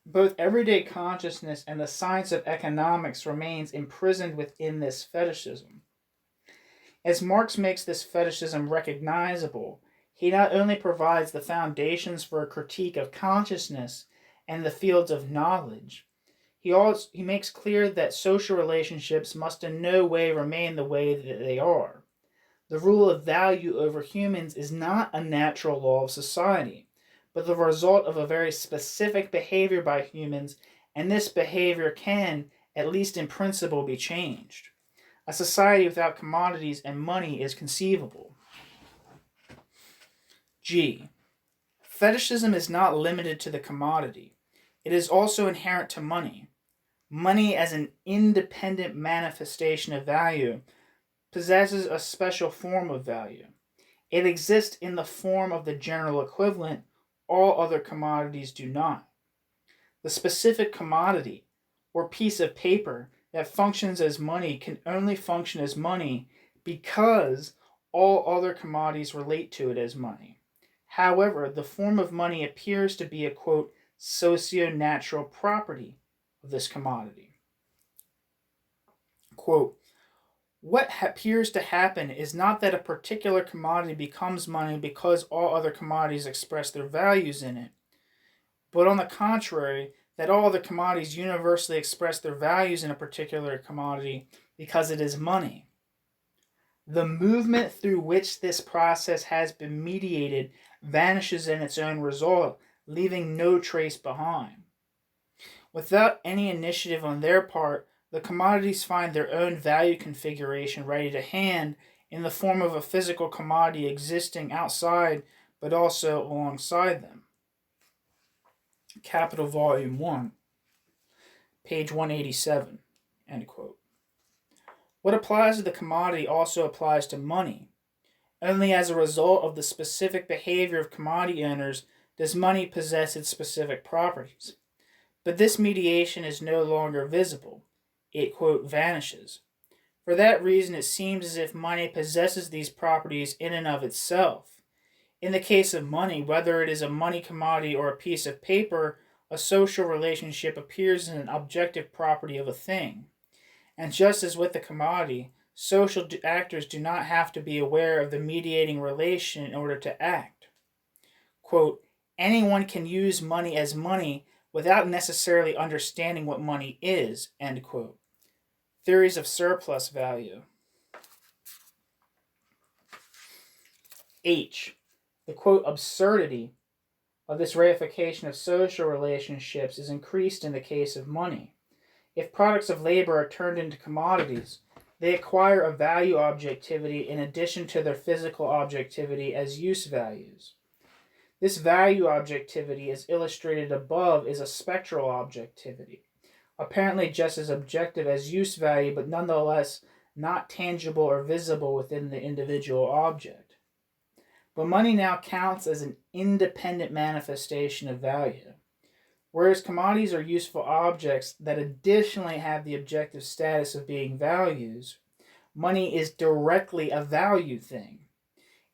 both everyday consciousness and the science of economics remains imprisoned within this fetishism. As Marx makes this fetishism recognizable, he not only provides the foundations for a critique of consciousness and the fields of knowledge, he makes clear that social relationships must in no way remain the way that they are. The rule of value over humans is not a natural law of society, but the result of a very specific behavior by humans, and this behavior can, at least in principle, be changed. A society without commodities and money is conceivable. G. Fetishism is not limited to the commodity. It is also inherent to money. Money, as an independent manifestation of value, possesses a special form of value. It exists in the form of the general equivalent. All other commodities do not. The specific commodity, or piece of paper, that functions as money can only function as money because all other commodities relate to it as money. However, the form of money appears to be a, quote, socio-natural property of this commodity. Quote, what appears to happen is not that a particular commodity becomes money because all other commodities express their values in it, but on the contrary, that all other commodities universally express their values in a particular commodity because it is money. The movement through which this process has been mediated vanishes in its own result, leaving no trace behind. Without any initiative on their part, the commodities find their own value configuration ready to hand in the form of a physical commodity existing outside but also alongside them. Capital Volume 1, page 187, end quote. What applies to the commodity also applies to money. Only as a result of the specific behavior of commodity owners does money possess its specific properties. But this mediation is no longer visible. It, quote, vanishes. For that reason, it seems as if money possesses these properties in and of itself. In the case of money, whether it is a money commodity or a piece of paper, a social relationship appears as an objective property of a thing. And just as with the commodity, social actors do not have to be aware of the mediating relation in order to act. Quote, anyone can use money as money without necessarily understanding what money is, end quote. Theories of surplus value. H. The quote absurdity of this reification of social relationships is increased in the case of money. If products of labor are turned into commodities, they acquire a value objectivity in addition to their physical objectivity as use values. This value objectivity, as illustrated above, is a spectral objectivity, apparently just as objective as use value, but nonetheless not tangible or visible within the individual object. But money now counts as an independent manifestation of value. Whereas commodities are useful objects that additionally have the objective status of being values, money is directly a value thing.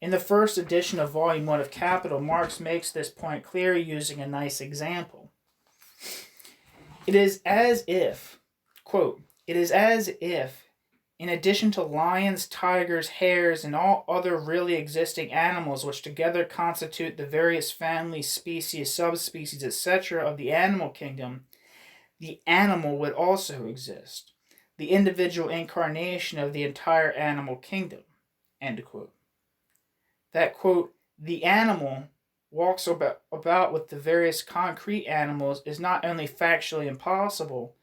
In the first edition of Volume 1 of Capital, Marx makes this point clear using a nice example. It is as if, quote, it is as if, in addition to lions, tigers, hares, and all other really existing animals which together constitute the various families, species, subspecies, etc. of the animal kingdom, the animal would also exist, the individual incarnation of the entire animal kingdom, end quote. That, quote, the animal walks about with the various concrete animals is not only factually impossible,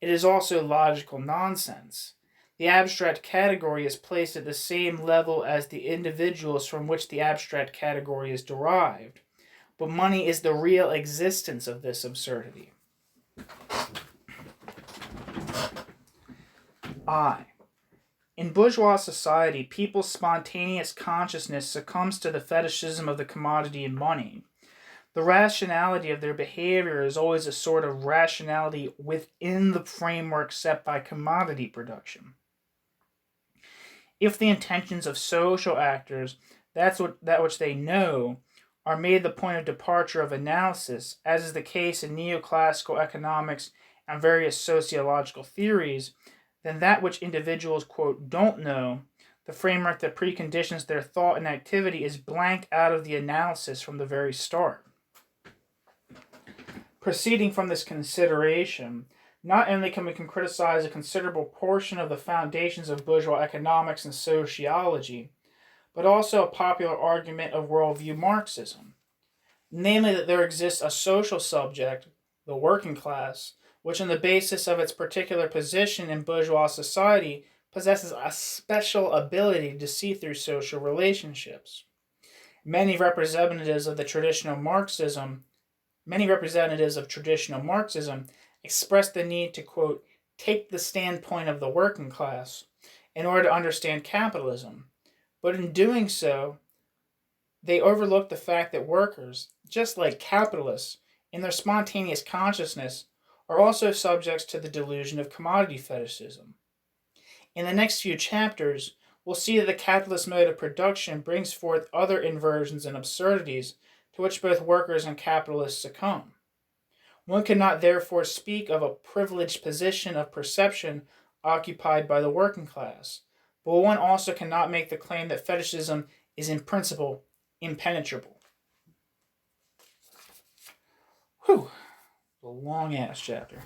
it is also logical nonsense. The abstract category is placed at the same level as the individuals from which the abstract category is derived, but money is the real existence of this absurdity. I. In bourgeois society, people's spontaneous consciousness succumbs to the fetishism of the commodity in money. The rationality of their behavior is always a sort of rationality within the framework set by commodity production. If the intentions of social actors, that which they know, are made the point of departure of analysis, as is the case in neoclassical economics and various sociological theories, then that which individuals, quote, don't know, the framework that preconditions their thought and activity, is blanked out of the analysis from the very start. Proceeding from this consideration, not only can we criticize a considerable portion of the foundations of bourgeois economics and sociology, but also a popular argument of worldview Marxism, namely that there exists a social subject, the working class, which on the basis of its particular position in bourgeois society possesses a special ability to see through social relationships. Many representatives of traditional Marxism express the need to, quote, take the standpoint of the working class in order to understand capitalism. But in doing so, they overlook the fact that workers, just like capitalists, in their spontaneous consciousness, are also subjects to the delusion of commodity fetishism. In the next few chapters, we'll see that the capitalist mode of production brings forth other inversions and absurdities to which both workers and capitalists succumb. One cannot therefore speak of a privileged position of perception occupied by the working class, but one also cannot make the claim that fetishism is in principle impenetrable. Whew, a long-ass chapter.